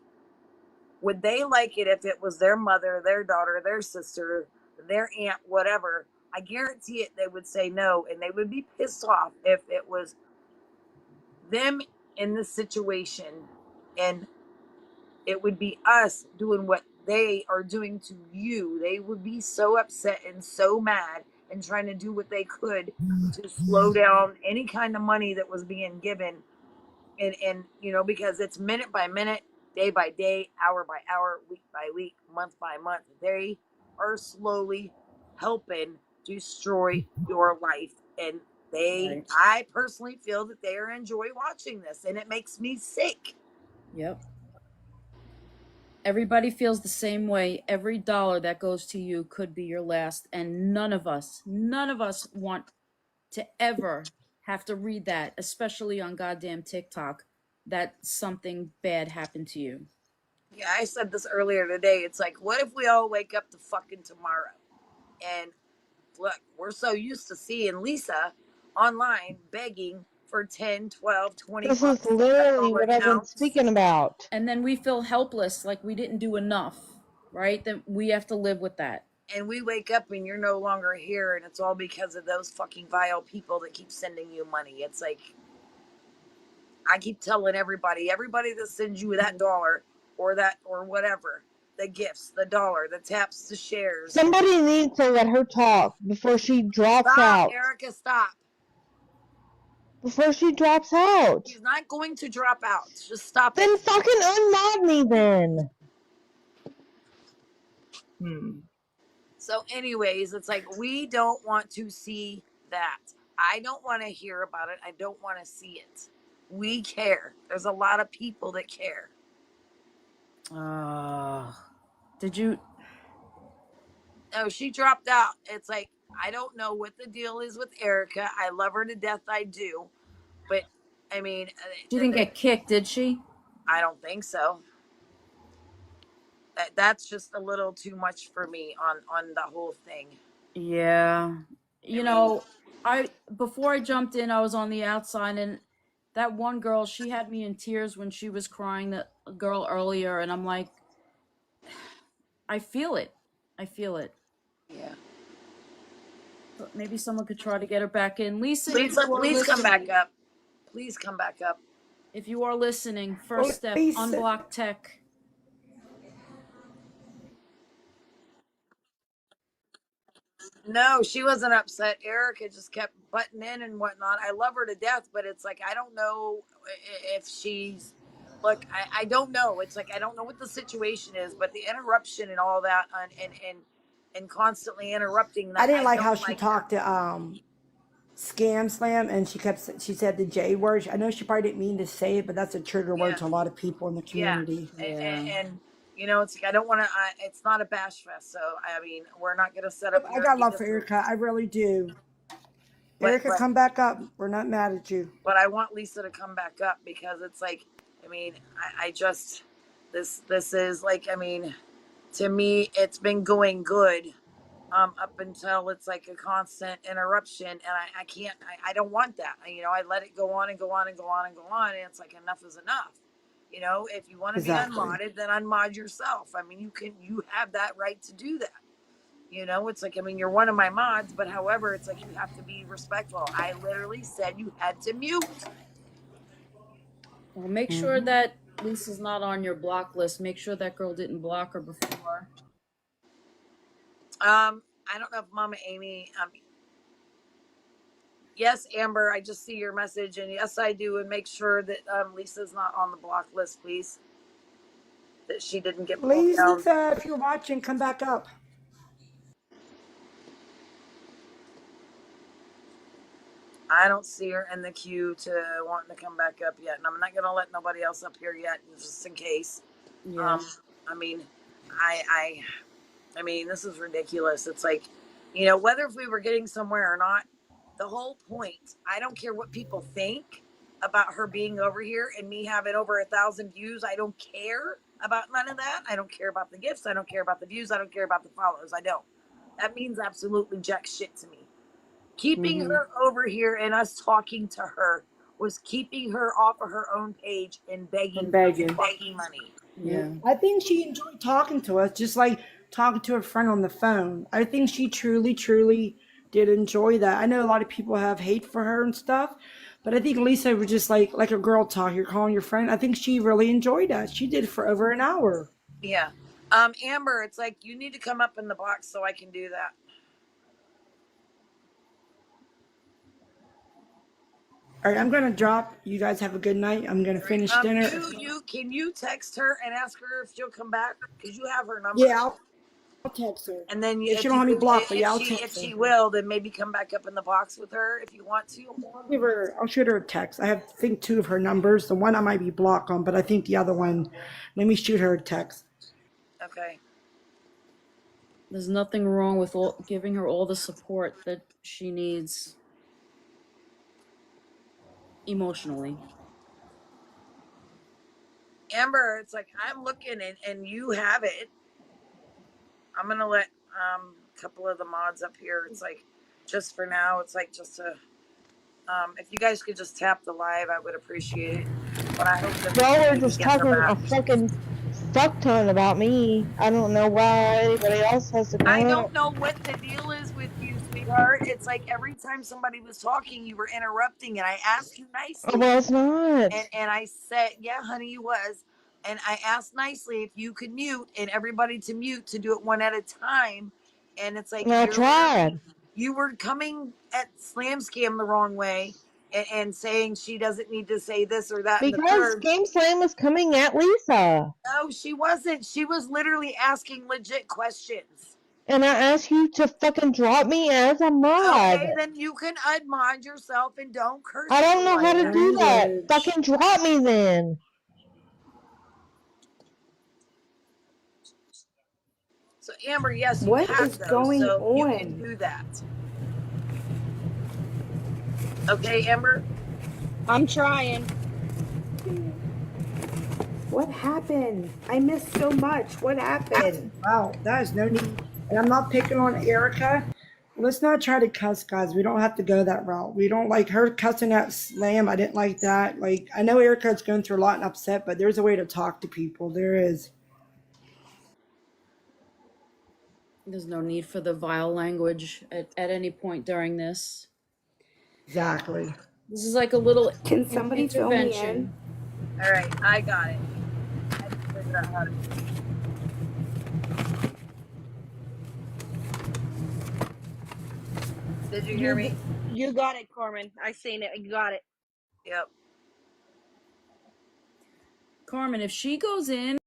Speaker 1: would they like it if it was their mother, their daughter, their sister, their aunt, whatever? I guarantee it, they would say no. And they would be pissed off if it was them in the situation and it would be us doing what they are doing to you. They would be so upset and so mad and trying to do what they could to slow down any kind of money that was being given. And you know, because it's minute by minute, day by day, hour by hour, week by week, month by month. They are slowly helping destroy your life. And
Speaker 12: Right.
Speaker 1: I personally feel that they are enjoy watching this, and it makes me sick.
Speaker 12: Yep. Everybody feels the same way. Every dollar that goes to you could be your last. And none of us want to ever have to read that, especially on goddamn TikTok, that something bad happened to you.
Speaker 1: Yeah, I said this earlier today. It's like, what if we all wake up to fucking tomorrow? And look, we're so used to seeing Lisa online begging for 10, 12, 20
Speaker 2: This is
Speaker 1: bucks to
Speaker 2: literally
Speaker 1: our
Speaker 2: what I've been
Speaker 1: accounts.
Speaker 2: speaking about.
Speaker 12: And then we feel helpless, like we didn't do enough, right? Then we have to live with that.
Speaker 1: And we wake up and you're no longer here, and it's all because of those fucking vile people that keep sending you money. It's like, I keep telling everybody that sends you that dollar or whatever, the gifts, the dollar, the taps, the shares.
Speaker 2: Somebody needs to let her talk before she drops
Speaker 1: Stop,
Speaker 2: out.
Speaker 1: Erica, stop.
Speaker 2: Before she drops out.
Speaker 1: She's not going to drop out. Just stop
Speaker 2: Then
Speaker 1: it.
Speaker 2: fucking unmod me then.
Speaker 1: So, anyways, it's like we don't want to see that. I don't want to hear about it. I don't want to see it. We care. There's a lot of people that care.
Speaker 12: Did you?
Speaker 1: No, she dropped out. It's like I don't know what the deal is with Erica. I love her to death. I do, but I mean,
Speaker 12: She didn't get kicked, did she?
Speaker 1: I don't think so. That's just a little too much for me on the whole thing.
Speaker 12: Yeah. You know, before I jumped in, I was on the outside, and that one girl, she had me in tears when she was crying, that girl earlier, and I'm like, I feel it. I feel it.
Speaker 1: Yeah.
Speaker 12: But maybe someone could try to get her back in. Lisa,
Speaker 1: Lisa, please come back up. Please come back up.
Speaker 12: If you are listening, first step,
Speaker 4: Lisa.
Speaker 12: unblock tech.
Speaker 1: No, she wasn't upset. Erica just kept butting in and whatnot. I love her to death, but it's like I don't know if she's. Look, I don't know. It's like I don't know what the situation is, but the interruption and all that, and constantly interrupting that.
Speaker 4: I didn't like
Speaker 1: don't
Speaker 4: how she talked to Scam Slam, and she said the J word. I know she probably didn't mean to say it, but that's a trigger word to a lot of people in the community.
Speaker 1: And you know, it's like I don't want to. It's not a bash fest, so I mean, we're not going to set up.
Speaker 4: I got love for Erica. I really do. Erica, come back up. We're not mad at you.
Speaker 1: But I want Lisa to come back up because it's like, I mean, I just this is like, I mean, to me, it's been going good. Up until it's like a constant interruption, and I can't, I don't want that. You know, I let it go on and go on and go on and go on, and it's like enough is enough. You know, if you want to be unmodded, then unmod yourself. I mean, you have that right to do that. You know, it's like, I mean, you're one of my mods, but however, it's like you have to be respectful. I literally said you had to mute.
Speaker 12: Well, make sure that Lisa's not on your block list. Make sure that girl didn't block her before.
Speaker 1: I don't know if Mama Amy, yes, Amber, I just see your message, and yes, I do, and make sure that Lisa's not on the block list, please. That she didn't get pulled down.
Speaker 4: Lisa, if you're watching, come back up.
Speaker 1: I don't see her in the queue to wanting to come back up yet, and I'm not gonna let nobody else up here yet, just in case.
Speaker 12: Yeah.
Speaker 1: I mean, I mean, this is ridiculous. It's like, you know, whether if we were getting somewhere or not, the whole point, I don't care what people think about her being over here and me having over 1,000 views. I don't care about none of that. I don't care about the gifts. I don't care about the views. I don't care about the follows. I don't. That means absolutely jack shit to me. Keeping her over here and us talking to her was keeping her off of her own page and begging fucking money.
Speaker 4: Yeah. I think she enjoyed talking to us, just like talking to a friend on the phone. I think she truly, truly did enjoy that. I know a lot of people have hate for her and stuff, but I think Lisa was just like a girl talk. You're calling your friend. I think she really enjoyed that. She did it for over an hour.
Speaker 1: Yeah. Amber, it's like you need to come up in the box so I can do that.
Speaker 4: All right, I'm gonna drop. You guys have a good night. I'm gonna finish dinner.
Speaker 1: Can you text her and ask her if she'll come back? Because you have her number.
Speaker 4: Yeah, I'll text her.
Speaker 1: And then
Speaker 4: if she don't have me blocked, but yeah, I'll text her.
Speaker 1: If she will, then maybe come back up in the box with her if you want to.
Speaker 4: I'll shoot her a text. I have, I think, 2 of her numbers. The one I might be blocked on, but I think the other one. Let me shoot her a text.
Speaker 1: Okay.
Speaker 12: There's nothing wrong with giving her all the support that she needs emotionally.
Speaker 1: Amber, it's like I'm looking and you have it. I'm gonna let a couple of the mods up here. It's like just for now. It's like just to if you guys could just tap the live, I would appreciate it. But I hope that
Speaker 2: y'all are just talking a fucking fuck ton about me. I don't know why anybody else has to come
Speaker 1: I don't know what the deal is with you, sweetheart. sweetheart, it's like every time somebody was talking, you were interrupting, and I asked you
Speaker 2: I
Speaker 1: nicely,
Speaker 2: was not.
Speaker 1: and I said, yeah, honey, you was, and I asked nicely if you could mute and everybody to mute to do it one at a time, and it's like
Speaker 2: And I tried.
Speaker 1: you were coming at Slam Scam the wrong way, and saying she doesn't need to say this or that and the
Speaker 2: Because
Speaker 1: third.
Speaker 2: Game Slam was coming at Lisa.
Speaker 1: No, she wasn't. She was literally asking legit questions.
Speaker 2: And I asked you to fucking drop me as a mod.
Speaker 1: Okay, then you can unmod yourself and don't curse
Speaker 2: I don't know how
Speaker 1: anybody.
Speaker 2: to do that.
Speaker 4: Language.
Speaker 2: Fucking drop me then.
Speaker 1: So Amber, yes, you
Speaker 4: What
Speaker 1: have
Speaker 4: is
Speaker 1: those,
Speaker 4: going
Speaker 1: so you can
Speaker 4: on?
Speaker 1: do that. Okay, Amber?
Speaker 8: I'm trying.
Speaker 4: What happened? I missed so much. What happened? Wow, that is no need. And I'm not picking on Erica. Let's not try to cuss, guys. We don't have to go that route. We don't like her cussing at Slam. I didn't like that. Like, I know Erica's going through a lot and upset, but there's a way to talk to people. There is.
Speaker 12: There's no need for the vile language at any point during this.
Speaker 4: Exactly.
Speaker 12: This is like a little
Speaker 4: Can somebody fill me in?
Speaker 12: intervention.
Speaker 1: All right, I got it. I just figured out how to do it. Did you hear me?
Speaker 8: You got it, Carmen. I seen it. You got it.
Speaker 1: Yep.
Speaker 12: Carmen, if she goes in